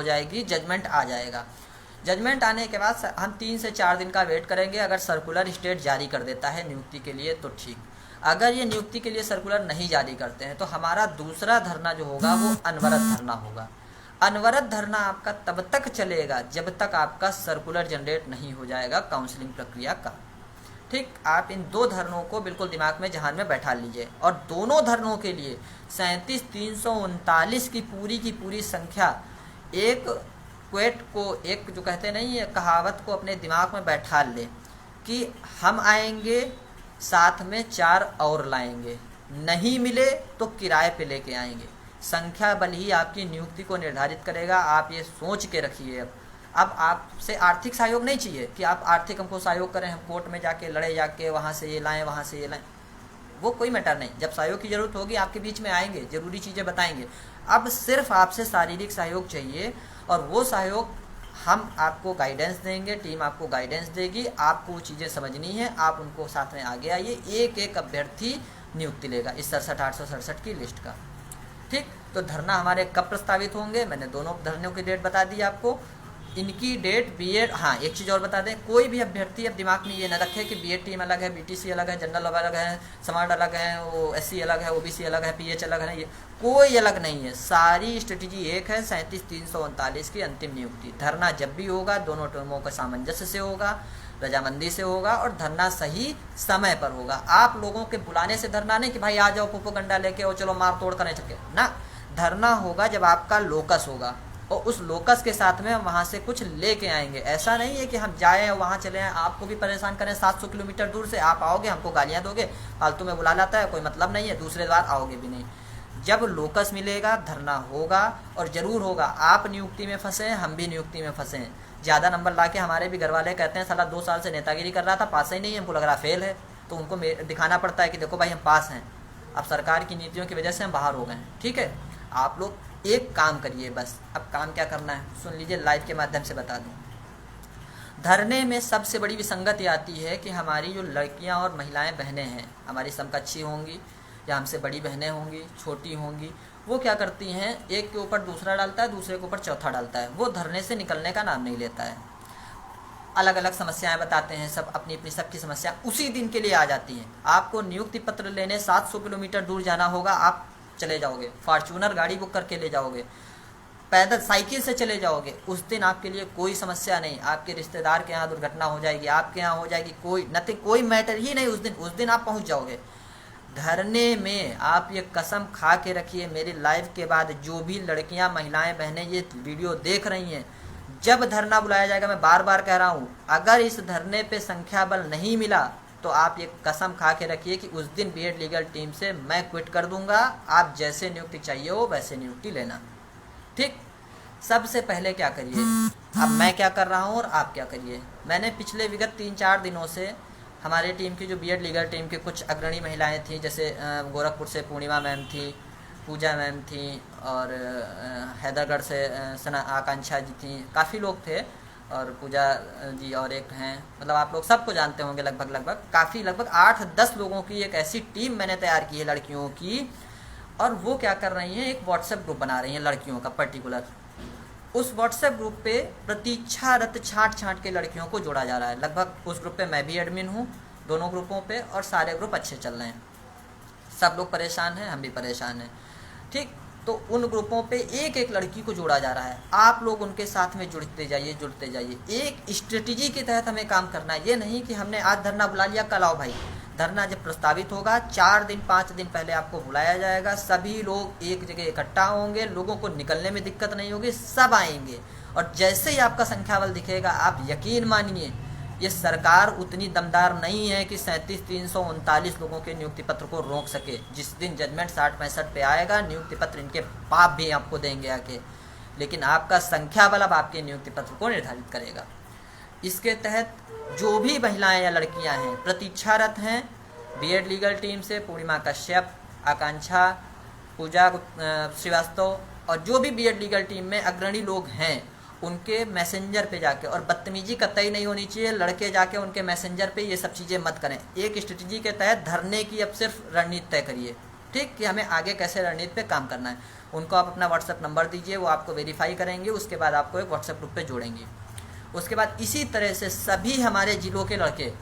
जाएगी, जजमेंट आ जाएगा। जजमेंट आने के बाद हम 3 से 4 दिन का वेट करेंगे। अगर सर्कुलर स्टेट जारी कर देता है नियुक्ति के लिए तो ठीक, अगर ये नियुक्ति के लिए सर्कुलर नहीं जारी करते हैं तो हमारा दूसरा धरना जो होगा वो अनवरत धरना होगा। अनवरत धरना आपका तब तक चलेगा जब तक आपका सर्कुलर जनरेट नहीं हो जाएगा काउंसलिंग प्रक्रिया का। ठीक, आप इन 2 धरनों को बिल्कुल दिमाग में जहान में बैठा लीजिए। और दोनों धरनों के लिए 37,339 की पूरी संख्या एक क्वेट को, एक जो कहते नहीं है कहावत को अपने दिमाग में बैठा ले कि हम आएंगे साथ में 4 और लाएंगे, नहीं मिले तो किराए पे लेके आएंगे। संख्या बल ही आपकी नियुक्ति को निर्धारित करेगा। आप ये सोच के रखिए। अब आपसे आर्थिक सहयोग नहीं चाहिए कि आप आर्थिक हमको सहयोग करें, हम कोर्ट में जाके लड़े, जाके वहाँ से ये लाएं, वहाँ से ये लाएं, वो कोई मैटर नहीं। जब सहयोग की ज़रूरत होगी आपके बीच में आएंगे, ज़रूरी चीज़ें बताएंगे। अब सिर्फ आपसे शारीरिक सहयोग चाहिए और वो सहयोग हम आपको गाइडेंस देंगे, टीम आपको गाइडेंस देगी। आपको वो चीज़ें समझनी है, आप उनको साथ में आगे आइए। एक अभ्यर्थी नियुक्ति लेगा इस 67,867 की लिस्ट का। ठीक, तो धरना हमारे कब प्रस्तावित होंगे? मैंने दोनों धरनों की डेट बता दी आपको। इनकी डेट बीएड, हाँ एक चीज़ और बता दें, कोई भी अभ्यर्थी अब दिमाग में ये न रखे कि बीएड टीम अलग है, बीटीसी अलग है, जनरल अलग है, समाज अलग है, वो एससी अलग है, ओबीसी अलग है, पीएच अलग है, ये कोई अलग नहीं है। सारी स्ट्रेटेजी एक है, 37,339 की अंतिम नियुक्ति। धरना जब भी होगा दोनों टीमों का सामंजस्य से होगा, रजामंदी से होगा और धरना सही समय पर होगा। आप लोगों के बुलाने से धरना नहीं कि भाई आ जाओ प्रोपोगंडा लेके और चलो मार तोड़ करने चके ना। धरना होगा जब आपका लोकस होगा और उस लोकस के साथ में हम वहाँ से कुछ लेके आएंगे। ऐसा नहीं है कि हम जाएँ वहाँ चले आएँ, आपको भी परेशान करें। 700 किलोमीटर दूर से आप आओगे, हमको गालियाँ दोगे, फालतू में बुला लाता है, कोई मतलब नहीं है, दूसरे बार आओगे भी नहीं। जब लोकस मिलेगा धरना होगा और ज़रूर होगा। आप नियुक्ति में फंसे, हम भी नियुक्ति में फंसे। ज़्यादा नंबर ला के हमारे भी घर वाले कहते हैं साला 2 साल से नेतागिरी कर रहा था, पास ही नहीं है, हमको लग रहा फेल है। तो उनको दिखाना पड़ता है कि देखो भाई हम पास हैं, अब सरकार की नीतियों की वजह से हम बाहर हो गए हैं। ठीक है, आप लोग एक काम करिए बस। अब काम क्या करना है सुन लीजिए, लाइव के माध्यम से बता दूं। धरने में सबसे बड़ी विसंगति आती है कि हमारी जो लड़कियां और महिलाएं बहनें हैं, हमारी समकक्षी होंगी या हमसे बड़ी बहनें होंगी, छोटी होंगी, वो क्या करती हैं, एक के ऊपर दूसरा डालता है, दूसरे के ऊपर चौथा डालता है। वो धरने से निकलने का नाम नहीं लेता है। अलग अलग समस्याएं बताते हैं, सब अपनी अपनी सबकी समस्या उसी दिन के लिए आ जाती हैं। आपको नियुक्ति पत्र लेने 700 किलोमीटर दूर जाना होगा, आप चले जाओगे, फॉर्च्यूनर गाड़ी बुक करके ले जाओगे, पैदल साइकिल से चले जाओगे, उस दिन आपके लिए कोई समस्या नहीं। आपके रिश्तेदार के यहाँ दुर्घटना हो जाएगी, आपके यहाँ हो जाएगी, कोई नथिंग, कोई मैटर ही नहीं। उस दिन आप पहुँच जाओगे। धरने में आप ये कसम खा के रखिए, मेरी लाइव के बाद जो भी लड़कियां, महिलाएं, बहनें ये वीडियो देख रही हैं, जब धरना बुलाया जाएगा, मैं बार बार कह रहा हूँ, अगर इस धरने पे संख्या बल नहीं मिला तो आप ये कसम खा के रखिए कि उस दिन बीएड लीगल टीम से मैं क्विट कर दूंगा। आप जैसे नियुक्ति चाहिए हो वैसे नियुक्ति लेना। ठीक, सबसे पहले क्या करिए, अब मैं क्या कर रहा हूँ और आप क्या करिए। मैंने पिछले विगत 3-4 दिनों से हमारे टीम की जो बीएड लीगल टीम की कुछ अग्रणी महिलाएं थीं, जैसे गोरखपुर से पूर्णिमा मैम थी, पूजा मैम थी, और हैदरगढ़ से सना आकांक्षा जी थी, काफ़ी लोग थे, और पूजा जी और एक हैं, मतलब आप लोग सबको जानते होंगे लगभग 8-10 लोगों की एक ऐसी टीम मैंने तैयार की है लड़कियों की। और वो क्या कर रही हैं, एक व्हाट्सएप ग्रुप बना रही हैं लड़कियों का पर्टिकुलर। उस व्हाट्सएप ग्रुप पे प्रतीक्षारत छांट के लड़कियों को जोड़ा जा रहा है। लगभग उस ग्रुप पे मैं भी एडमिन हूँ, दोनों ग्रुपों पे, और सारे ग्रुप अच्छे चल रहे हैं। सब लोग परेशान हैं, हम भी परेशान हैं। ठीक, तो उन ग्रुपों पे एक लड़की को जोड़ा जा रहा है। आप लोग उनके साथ में जुड़ते जाइए। एक स्ट्रेटजी के तहत हमें काम करना है। ये नहीं कि हमने आज धरना बुला लिया, कल आओ भाई। धरना जब प्रस्तावित होगा 4 दिन 5 दिन पहले आपको बुलाया जाएगा। सभी लोग एक जगह इकट्ठा होंगे, लोगों को निकलने में दिक्कत नहीं होगी, सब आएंगे। और जैसे ही आपका संख्या बल दिखेगा, आप यकीन मानिए ये सरकार उतनी दमदार नहीं है कि 37,339 लोगों के नियुक्ति पत्र को रोक सके। जिस दिन जजमेंट 60-65 पे आएगा, नियुक्ति पत्र इनके बाप भी आपको देंगे आके, लेकिन आपका संख्या बल अब आपके नियुक्ति पत्र को निर्धारित करेगा। इसके तहत जो भी महिलाएं या लड़कियां हैं प्रतीक्षारत हैं बीएड लीगल टीम से, पूर्णिमा कश्यप, आकांक्षा, पूजा श्रीवास्तव और जो भी बीएड लीगल टीम में अग्रणी लोग हैं उनके मैसेंजर पे जाके, और बदतमीजी कतई नहीं होनी चाहिए, लड़के जाके उनके मैसेंजर पे ये सब चीज़ें मत करें। एक स्ट्रेटजी के तहत धरने की अब सिर्फ रणनीति तय करिए, ठीक, कि हमें आगे कैसे रणनीति पे काम करना है। उनको आप अपना व्हाट्सएप नंबर दीजिए, वो आपको वेरीफाई करेंगे, उसके बाद आपको एक व्हाट्सएप ग्रुप पे जोड़ेंगे। उसके बाद इसी तरह से सभी हमारे ज़िलों के लड़के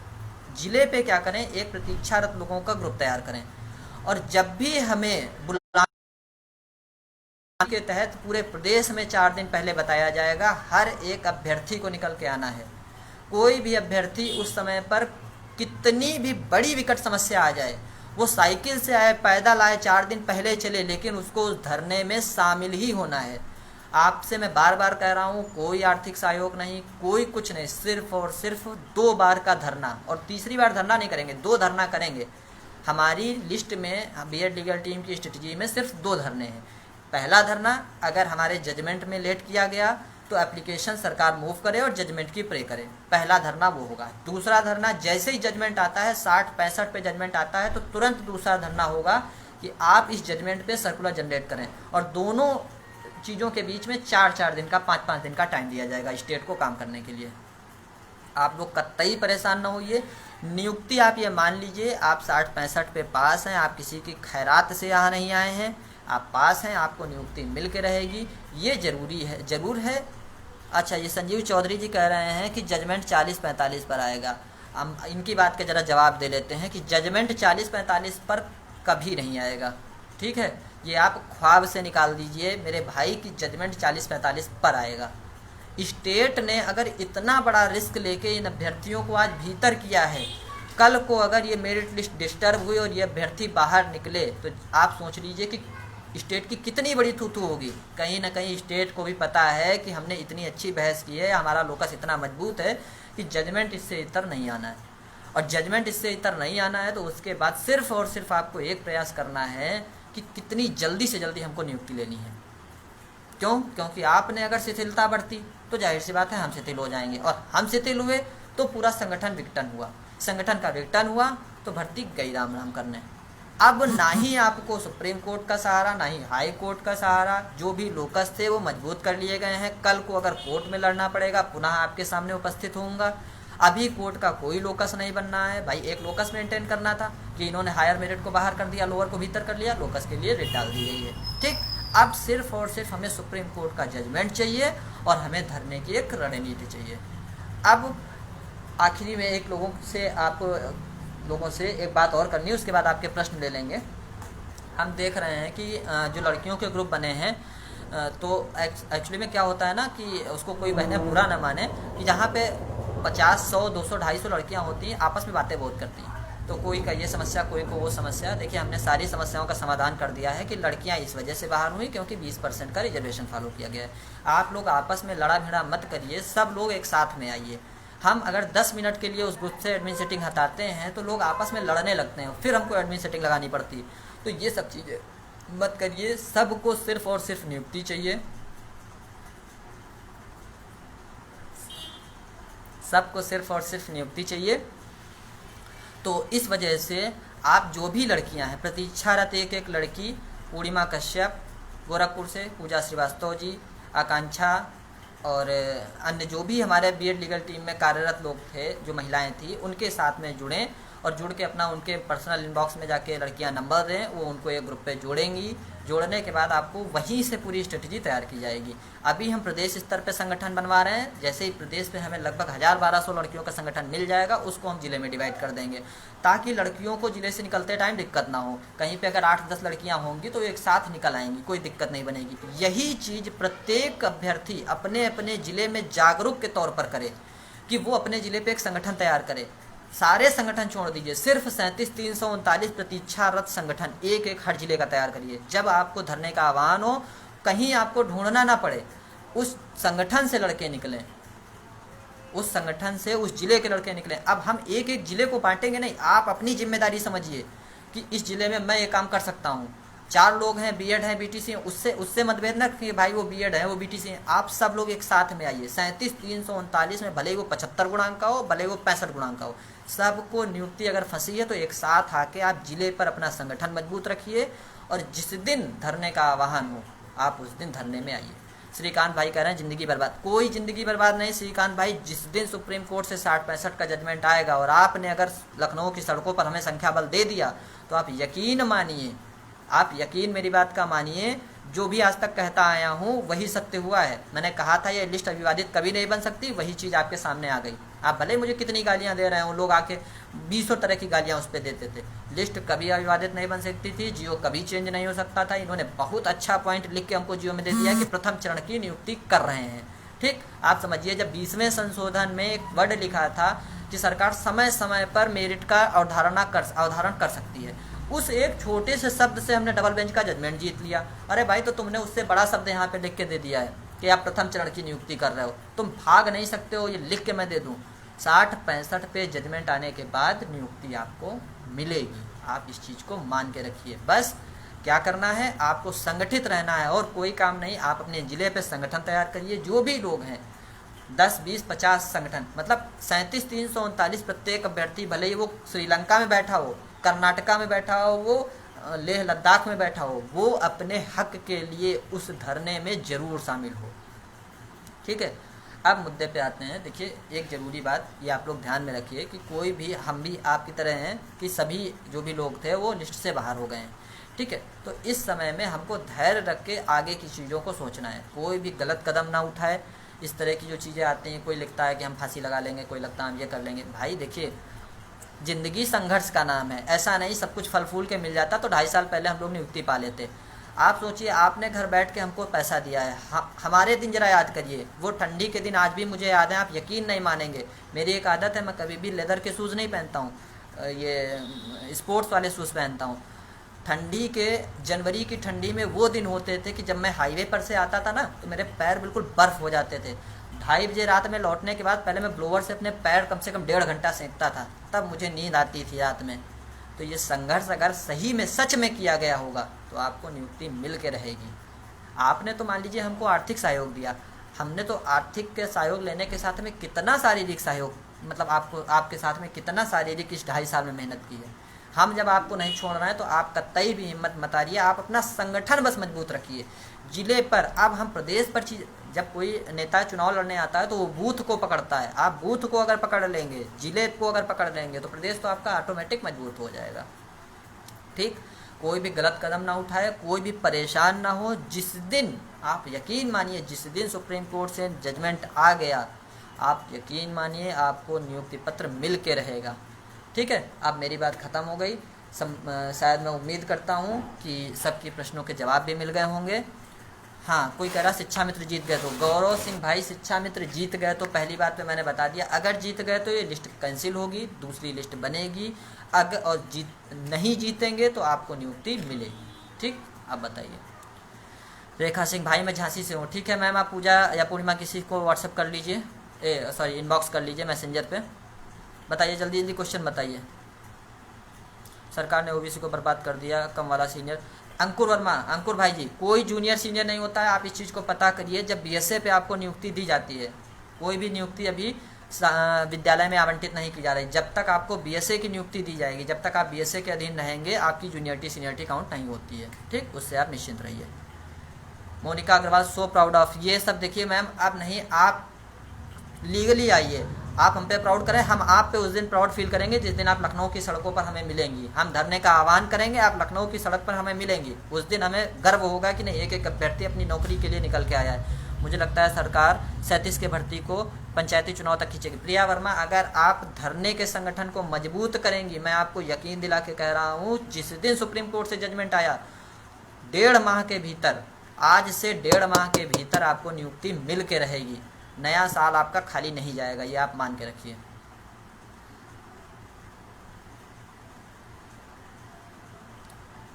ज़िले पे क्या करें, एक प्रतीक्षारत लोगों का ग्रुप तैयार करें, और जब भी हमें के तहत पूरे प्रदेश में 4 दिन पहले बताया जाएगा, हर एक अभ्यर्थी को निकल के आना है। कोई भी अभ्यर्थी उस समय पर कितनी भी बड़ी विकट समस्या आ जाए, वो साइकिल से आए, पैदल आए, 4 दिन पहले चले, लेकिन उसको उस धरने में शामिल ही होना है। आपसे मैं बार बार कह रहा हूँ, कोई आर्थिक सहयोग नहीं, कोई कुछ नहीं, सिर्फ और सिर्फ 2 बार का धरना, और तीसरी बार धरना नहीं करेंगे, 2 धरना करेंगे। हमारी लिस्ट में बीएड लीगल टीम की स्ट्रेटजी में सिर्फ 2 धरने हैं। पहला धरना, अगर हमारे जजमेंट में लेट किया गया तो एप्लीकेशन सरकार मूव करे और जजमेंट की प्रे करे, पहला धरना वो होगा। दूसरा धरना, जैसे ही जजमेंट आता है, 60-65 पे जजमेंट आता है, तो तुरंत दूसरा धरना होगा कि आप इस जजमेंट पे सर्कुलर जनरेट करें, और दोनों चीज़ों के बीच में 4-4 दिन का, 5-5 दिन का टाइम दिया जाएगा स्टेट को काम करने के लिए। आप लोग कतई परेशान ना होइए। नियुक्ति आप ये मान लीजिए, आप 60-65 पे पास हैं, आप किसी की खैरात से यहाँ नहीं आए हैं, आप पास हैं, आपको नियुक्ति मिल के रहेगी, ये ज़रूर है। अच्छा, ये संजीव चौधरी जी कह रहे हैं कि जजमेंट 40-45 पर आएगा। हम इनकी बात का ज़रा जवाब दे लेते हैं कि जजमेंट 40-45 पर कभी नहीं आएगा, ठीक है, ये आप ख्वाब से निकाल दीजिए मेरे भाई की जजमेंट 40-45 पर आएगा। स्टेट ने अगर इतना बड़ा रिस्क लेके इन अभ्यर्थियों को आज भीतर किया है, कल को अगर ये मेरिट लिस्ट डिस्टर्ब हुई और ये अभ्यर्थी बाहर निकले, तो आप सोच लीजिए कि स्टेट की कितनी बड़ी थूथू होगी। कहीं ना कहीं स्टेट को भी पता है कि हमने इतनी अच्छी बहस की है, हमारा लोकस इतना मजबूत है कि जजमेंट इससे इतर नहीं आना है, और जजमेंट इससे इतर नहीं आना है तो उसके बाद सिर्फ और सिर्फ आपको एक प्रयास करना है कि कितनी जल्दी से जल्दी हमको नियुक्ति लेनी है। क्यों? क्योंकि आपने अगर शिथिलता बरती तो जाहिर सी बात है हम शिथिल हो जाएंगे, और हम शिथिल हुए तो पूरा संगठन विघटन हुआ, संगठन का विघटन हुआ तो भर्ती गई राम राम करने। अब ना ही आपको सुप्रीम कोर्ट का सहारा, ना ही हाई कोर्ट का सहारा, जो भी लोकस थे वो मजबूत कर लिए गए हैं। कल को अगर कोर्ट में लड़ना पड़ेगा, पुनः आपके सामने उपस्थित होऊंगा। अभी कोर्ट का कोई लोकस नहीं बनना है भाई, एक लोकस मेंटेन करना था कि इन्होंने हायर मेरिट को बाहर कर दिया, लोअर को भीतर कर लिया, लोकस के लिए रिट डाल दी गई है, ठीक। अब सिर्फ और सिर्फ हमें सुप्रीम कोर्ट का जजमेंट चाहिए और हमें धरने की एक रणनीति चाहिए। अब आखिरी में एक लोगों से एक बात और करनी है, उसके बाद आपके प्रश्न ले लेंगे। हम देख रहे हैं कि जो लड़कियों के ग्रुप बने हैं, तो एक्चुअली में क्या होता है ना कि उसको कोई बहनें बुरा ना माने कि जहाँ पे 50, 100, 200, 250 लड़कियाँ होती हैं, आपस में बातें बहुत करती हैं, तो कोई का ये समस्या, कोई को वो समस्या। देखिए, हमने सारी समस्याओं का समाधान कर दिया है कि लड़कियां इस वजह से बाहर हुई क्योंकि 20% का रिजर्वेशन फॉलो किया गया है। आप लोग आपस में लड़ा भिड़ा मत करिए, सब लोग एक साथ में आइए। हम अगर 10 मिनट के लिए उस ग्रुप से एडमिन सेटिंग हटाते हैं तो लोग आपस में लड़ने लगते हैं, फिर हमको एडमिन सेटिंग लगानी पड़ती है। तो ये सब चीज़ें मत करिए, सबको सिर्फ और सिर्फ नियुक्ति चाहिए, सबको सिर्फ और सिर्फ नियुक्ति चाहिए। तो इस वजह से आप जो भी लड़कियां हैं, प्रतीक्षारत एक लड़की, पूर्णिमा कश्यप गोरखपुर से, पूजा श्रीवास्तव जी, आकांक्षा और अन्य जो भी हमारे बीएड लीगल टीम में कार्यरत लोग थे, जो महिलाएं थी, उनके साथ में जुड़ें और जुड़ के अपना उनके पर्सनल इनबॉक्स में जाके लड़कियां नंबर दें, वो उनको एक ग्रुप पे जोड़ेंगी। जोड़ने के बाद आपको वहीं से पूरी स्ट्रेटजी तैयार की जाएगी। अभी हम प्रदेश स्तर पे संगठन बनवा रहे हैं, जैसे ही प्रदेश पे हमें लगभग 1000-1200 लड़कियों का संगठन मिल जाएगा, उसको हम जिले में डिवाइड कर देंगे ताकि लड़कियों को जिले से निकलते टाइम दिक्कत ना हो। कहीं पे अगर 8-10 लड़कियां होंगी तो एक साथ निकल आएंगी, कोई दिक्कत नहीं बनेगी। यही चीज़ प्रत्येक अभ्यर्थी अपने अपने ज़िले में जागरूक के तौर पर करे कि वो अपने ज़िले पर एक संगठन तैयार करे। सारे संगठन छोड़ दीजिए, सिर्फ 37,339 प्रतीक्षारत संगठन एक हर जिले का तैयार करिए। जब आपको धरने का आह्वान हो, कहीं आपको ढूंढना ना पड़े, उस संगठन से लड़के निकलें, उस संगठन से उस जिले के लड़के निकलें। अब हम एक जिले को बांटेंगे नहीं, आप अपनी जिम्मेदारी समझिए कि इस जिले में मैं ये काम कर सकता हूँ। 4 लोग हैं, बीएड हैं, बीटीसी हैं, उससे मतभेद न कि भाई वो बीएड है, वो बीटीसी हैं। आप सब लोग एक साथ में आइए। 37,339 में भले ही वो 75 गुणांक का हो, भले ही वो 65 गुणांक का हो, सबको नियुक्ति अगर फंसी है तो एक साथ आके आप जिले पर अपना संगठन मजबूत रखिए। और जिस दिन धरने का आह्वान हो, आप उस दिन धरने में आइए। श्रीकांत भाई कह रहे हैं ज़िंदगी बर्बाद, कोई ज़िंदगी बर्बाद नहीं श्रीकांत भाई। जिस दिन सुप्रीम कोर्ट से 60-65 का जजमेंट आएगा और आपने अगर लखनऊ की सड़कों पर हमें संख्या बल दे दिया तो आप यकीन मानिए, आप यकीन मेरी बात का मानिए, जो भी आज तक कहता आया हूँ वही सत्य हुआ है। मैंने कहा था ये लिस्ट अविवादित कभी नहीं बन सकती, वही चीज़ आपके सामने आ गई। आप भले मुझे कितनी गालियाँ दे रहे हो, लोग आके 20 तरह की गालियाँ उस पर देते थे, लिस्ट कभी अविवादित नहीं बन सकती थी, जियो कभी चेंज नहीं हो सकता था। इन्होंने बहुत अच्छा पॉइंट लिख के हमको जियो में दे दिया कि प्रथम चरण की नियुक्ति कर रहे हैं। ठीक, आप समझिए जब 20वें संशोधन में एक वर्ड लिखा था कि सरकार समय समय पर मेरिट का अवधारण कर सकती है, उस एक छोटे से शब्द से हमने डबल बेंच का जजमेंट जीत लिया। अरे भाई तो तुमने उससे बड़ा शब्द यहाँ पे लिख के दे दिया है कि आप प्रथम चरण की नियुक्ति कर रहे हो, तुम भाग नहीं सकते हो, ये लिख के मैं दे दूँ। 60-65 पे जजमेंट आने के बाद नियुक्ति आपको मिलेगी, आप इस चीज़ को मान के रखिए। बस क्या करना है, आपको संगठित रहना है और कोई काम नहीं। आप अपने ज़िले पे संगठन तैयार करिए, जो भी लोग हैं 10, 20, 50 संगठन, मतलब 37,339 प्रत्येक अभ्यर्थी, भले ही वो श्रीलंका में बैठा हो, कर्नाटका में बैठा हो, वो लेह लद्दाख में बैठा हो, वो अपने हक के लिए उस धरने में ज़रूर शामिल हो। ठीक है, अब मुद्दे पे आते हैं। देखिए एक ज़रूरी बात ये आप लोग ध्यान में रखिए कि कोई भी, हम भी आपकी तरह हैं कि सभी जो भी लोग थे वो लिस्ट से बाहर हो गए हैं। ठीक है, तो इस समय में हमको धैर्य रख के आगे की चीज़ों को सोचना है, कोई भी गलत कदम ना उठाए। इस तरह की जो चीज़ें आती हैं, कोई लिखता है कि हम फांसी लगा लेंगे, कोई लगता है हम ये कर लेंगे। भाई देखिए ज़िंदगी संघर्ष का नाम है, ऐसा नहीं सब कुछ फल फूल के मिल जाता तो 2.5 साल पहले हम लोग नियुक्ति पा लेते। आप सोचिए, आपने घर बैठ के हमको पैसा दिया है, हमारे दिन जरा याद करिए, वो ठंडी के दिन आज भी मुझे याद है। आप यकीन नहीं मानेंगे, मेरी एक आदत है, मैं कभी भी लेदर के शूज़ नहीं पहनता हूँ, ये स्पोर्ट्स वाले शूज़ पहनता हूँ। ठंडी के, जनवरी की ठंडी में वो दिन होते थे कि जब मैं हाईवे पर से आता था ना तो मेरे पैर बिल्कुल बर्फ़ हो जाते थे। 2:30 बजे रात में लौटने के बाद पहले मैं ब्लोअर से अपने पैर कम से कम 1.5 घंटा सेंकता था, तब मुझे नींद आती थी रात में। तो ये संघर्ष अगर सही में सच में किया गया होगा तो आपको नियुक्ति मिल के रहेगी। आपने तो मान लीजिए हमको आर्थिक सहयोग दिया, हमने तो आर्थिक के सहयोग लेने के साथ में कितना शारीरिक सहयोग, मतलब आपको, आपके साथ में कितना शारीरिक इस 2.5 साल में मेहनत की है। हम जब आपको नहीं छोड़ रहे हैं तो आप कतई भी हिम्मत मत हारिए, आप अपना संगठन बस मजबूत रखिए। जिले पर, अब हम प्रदेश पर जब कोई नेता चुनाव लड़ने आता है तो वो बूथ को पकड़ता है। आप बूथ को अगर पकड़ लेंगे, जिले को अगर पकड़ लेंगे तो प्रदेश तो आपका ऑटोमेटिक मजबूत हो जाएगा। ठीक, कोई भी गलत कदम ना उठाए, कोई भी परेशान ना हो। जिस दिन, आप यकीन मानिए, जिस दिन सुप्रीम कोर्ट से जजमेंट आ गया, आप यकीन मानिए आपको नियुक्ति पत्र मिल के रहेगा। ठीक है, अब मेरी बात ख़त्म हो गई। शायद मैं उम्मीद करता हूँ कि सबके प्रश्नों के जवाब भी मिल गए होंगे। हाँ, कोई कह रहा शिक्षा मित्र जीत गए, तो गौरव सिंह भाई शिक्षा मित्र जीत गए तो पहली बात पे मैंने बता दिया, अगर जीत गए तो ये लिस्ट कैंसिल होगी, दूसरी लिस्ट बनेगी। अगर और नहीं जीतेंगे तो आपको नियुक्ति मिलेगी। ठीक, अब बताइए। रेखा सिंह भाई मैं झांसी से हूँ। ठीक है मैम, आप पूजा या पूर्णिमा किसी को व्हाट्सअप कर लीजिए, इनबॉक्स कर लीजिए मैसेंजर पे। बताइए जल्दी जल्दी क्वेश्चन बताइए। सरकार ने ओबीसी को बर्बाद कर दिया, कम वाला सीनियर। अंकुर वर्मा, अंकुर भाई जी, कोई जूनियर सीनियर नहीं होता है, आप इस चीज़ को पता करिए। जब बीएसए पे आपको नियुक्ति दी जाती है, कोई भी नियुक्ति अभी विद्यालय में आवंटित नहीं की जा रही, जब तक आपको बीएसए की नियुक्ति दी जाएगी, जब तक आप बीएसए के अधीन रहेंगे, आपकी जूनियरिटी सीनियरिटी काउंट नहीं होती है। ठीक, उससे आप निश्चिंत रहिए। Monica Agarwal, so proud of, ये सब देखिए मैम, अब नहीं, आप लीगली आइए, आप हम पे प्राउड करें, हम आप पे उस दिन प्राउड फील करेंगे जिस दिन आप लखनऊ की सड़कों पर हमें मिलेंगी। हम धरने का आह्वान करेंगे, आप लखनऊ की सड़क पर हमें मिलेंगी, उस दिन हमें गर्व होगा कि नहीं, एक एक अभ्यर्थी अपनी नौकरी के लिए निकल के आया है। मुझे लगता है सरकार 37 के भर्ती को पंचायती चुनाव तक खींचेगी। प्रिया वर्मा, अगर आप धरने के संगठन को मजबूत करेंगी, मैं आपको यकीन दिला के कह रहा हूँ, जिस दिन सुप्रीम कोर्ट से जजमेंट आया, 1.5 माह के भीतर, आज से 1.5 माह के भीतर आपको नियुक्ति मिल के रहेगी। नया साल आपका खाली नहीं जाएगा, ये आप मान के रखिए।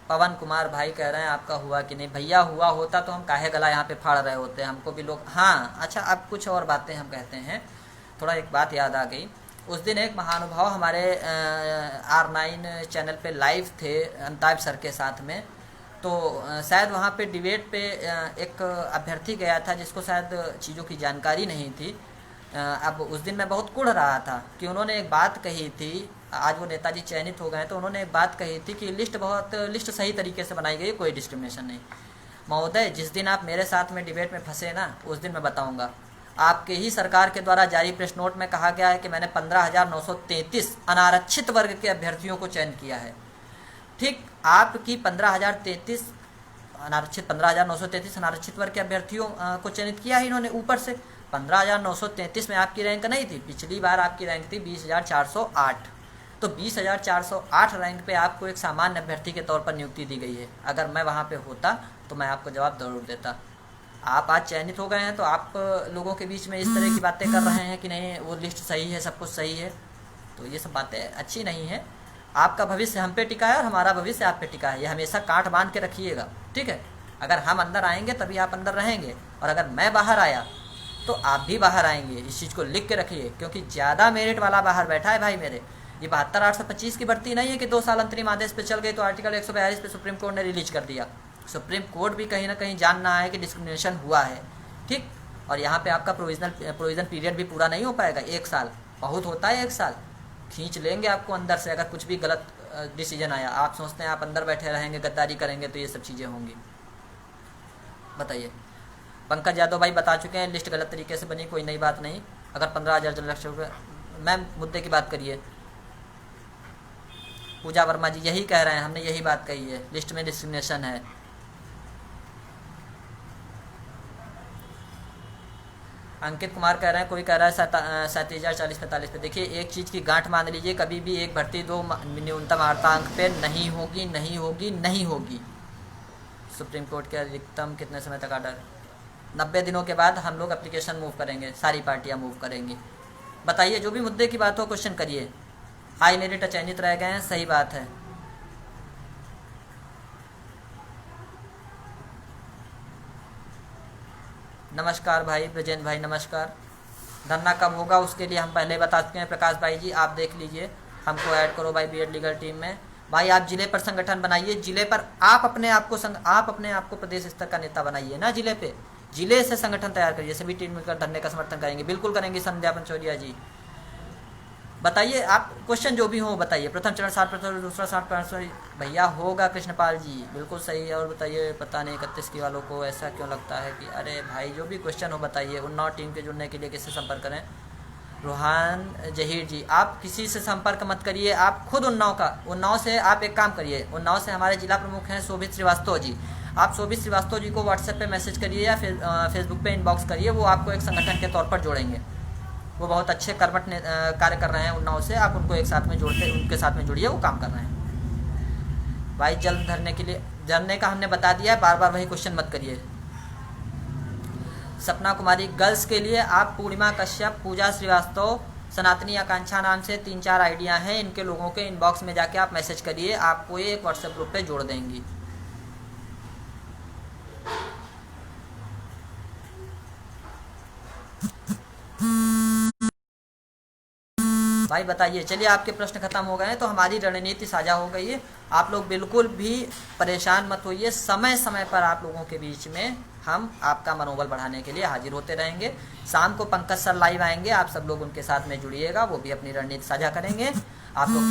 पवन कुमार भाई कह रहे हैं आपका हुआ कि नहीं। भैया हुआ होता तो हम काहे गला यहाँ पे फाड़ रहे होते, हमको भी लोग। हाँ अच्छा, अब कुछ और बातें हम कहते हैं। थोड़ा एक बात याद आ गई, उस दिन एक महानुभाव हमारे R9 चैनल पे लाइव थे अंताब सर के साथ में, तो शायद वहाँ पे डिबेट पे एक अभ्यर्थी गया था जिसको शायद चीज़ों की जानकारी नहीं थी। अब उस दिन मैं बहुत कुढ़ रहा था कि उन्होंने एक बात कही थी, आज वो नेताजी चयनित हो गए, तो उन्होंने एक बात कही थी कि लिस्ट सही तरीके से बनाई गई, कोई डिस्क्रिमिनेशन नहीं। महोदय, जिस दिन आप मेरे साथ में डिबेट में फंसे ना, उस दिन मैं बताऊंगा। आपके ही सरकार के द्वारा जारी प्रेस नोट में कहा गया है कि मैंने 15,933 अनारक्षित वर्ग के अभ्यर्थियों को चयन किया है। ठीक, आपकी 15,033 अनारक्षित 15,933 अनारक्षित वर्ग के अभ्यर्थियों को चयनित किया है इन्होंने ऊपर से। 15,933 में आपकी रैंक नहीं थी, पिछली बार आपकी रैंक थी 20,408। तो 20,408 रैंक पे आपको एक सामान्य अभ्यर्थी के तौर पर नियुक्ति दी गई है। अगर मैं वहाँ पे होता तो मैं आपको जवाब जरूर देता। आप आज चयनित हो गए हैं तो आप लोगों के बीच में इस तरह की बातें कर रहे हैं कि नहीं वो लिस्ट सही है, सब कुछ सही है, तो ये सब बातें अच्छी नहीं है। आपका भविष्य हम पे टिका है और हमारा भविष्य आप पे टिका है, ये हमेशा कांट बांध के रखिएगा, ठीक है। अगर हम अंदर आएंगे तभी आप अंदर रहेंगे, और अगर मैं बाहर आया तो आप भी बाहर आएंगे। इस चीज़ को लिख के रखिए, क्योंकि ज़्यादा मेरिट वाला बाहर बैठा है भाई मेरे। ये 72,825 की भर्ती नहीं है कि 2 साल अंतरिम आदेश पे चल गई तो आर्टिकल 142 पे सुप्रीम कोर्ट ने रिलीज कर दिया। सुप्रीम कोर्ट भी कहीं ना कहीं जानना है कि डिस्क्रिमिनेशन हुआ है, ठीक। और यहाँ पे आपका प्रोविजन पीरियड भी पूरा नहीं हो पाएगा, 1 साल बहुत होता है, 1 साल खींच लेंगे आपको अंदर से अगर कुछ भी गलत डिसीजन आया। आप सोचते हैं आप अंदर बैठे रहेंगे, गद्दारी करेंगे तो ये सब चीज़ें होंगी। बताइए। पंकज यादव भाई बता चुके हैं लिस्ट गलत तरीके से बनी, कोई नई बात नहीं। अगर 15,000 लक्ष रुपये, मैम मुद्दे की बात करिए। पूजा वर्मा जी यही कह रहे हैं, हमने यही बात कही है, लिस्ट में डिस्क्रिमिनेशन है। अंकित कुमार कह रहे हैं, कोई कह रहा है 37,040-45 पे। देखिए एक चीज़ की गांठ मान लीजिए, कभी भी एक भर्ती 2 न्यूनतम अर्हतांक पे नहीं होगी, नहीं होगी, नहीं होगी। सुप्रीम कोर्ट के अधिकतम कितने समय तक ऑर्डर? 90 दिनों के बाद हम लोग एप्लीकेशन मूव करेंगे, सारी पार्टियां मूव करेंगी। बताइए, जो भी मुद्दे की बात हो क्वेश्चन करिए। हाई मेरिट चयनित रह गए हैं, सही बात है। नमस्कार भाई ब्रजेंद्र भाई, नमस्कार। धरना कब होगा उसके लिए हम पहले बता चुके हैं। प्रकाश भाई जी आप देख लीजिए, हमको ऐड करो भाई बीएड लीगल टीम में। भाई आप जिले पर संगठन बनाइए, जिले पर आप अपने आप को प्रदेश स्तर का नेता बनाइए ना, जिले पे, जिले से संगठन तैयार करिए। सभी टीम मिलकर धरने का समर्थन करेंगे, बिल्कुल करेंगे। संध्या पंचौरिया जी बताइए, आप क्वेश्चन जो भी हो बताइए। प्रथम चरण 60%, दूसरा 60%, भैया होगा। कृष्णपाल जी बिल्कुल सही है। और बताइए, पता नहीं 31 की वालों को ऐसा क्यों लगता है कि अरे भाई जो भी क्वेश्चन हो बताइए। उन्नाव टीम के जुड़ने के लिए किससे संपर्क करें? रूहान जहीर जी आप किसी से संपर्क मत करिए, आप खुद उन्नाव से आप एक काम करिए। उन्नाव से हमारे जिला प्रमुख हैं शोभित श्रीवास्तव जी, आप शोभित श्रीवास्तव जी को व्हाट्सएप पे मैसेज करिए या फिर फेसबुक पे इनबॉक्स करिए, वो आपको एक संगठन के तौर पर जोड़ेंगे। वो बहुत अच्छे कर्मठ कार्य कर रहे हैं उन्नाव से, आप उनको एक साथ में उनके साथ में जुड़िए, वो काम कर रहे हैं। भाई जल्द धरने के लिए, धरने का हमने बता दिया है, बार बार वही क्वेश्चन मत करिए। सपना कुमारी गर्ल्स के लिए आप पूर्णिमा कश्यप, पूजा श्रीवास्तव, सनातनी आकांक्षा नाम से 3-4 आइडिया हैं, इनके लोगों के इनबॉक्स में जाके आप मैसेज करिए, आपको ये एक व्हाट्सएप ग्रुप पे जोड़ देंगी। भाई बताइए। चलिए आपके प्रश्न खत्म हो गए हैं तो हमारी रणनीति साझा हो गई है। आप लोग बिल्कुल भी परेशान मत होइए, समय समय पर आप लोगों के बीच में हम आपका मनोबल बढ़ाने के लिए हाजिर होते रहेंगे। शाम को पंकज सर लाइव आएंगे, आप सब लोग उनके साथ में जुड़िएगा, वो भी अपनी रणनीति साझा करेंगे। आप लोग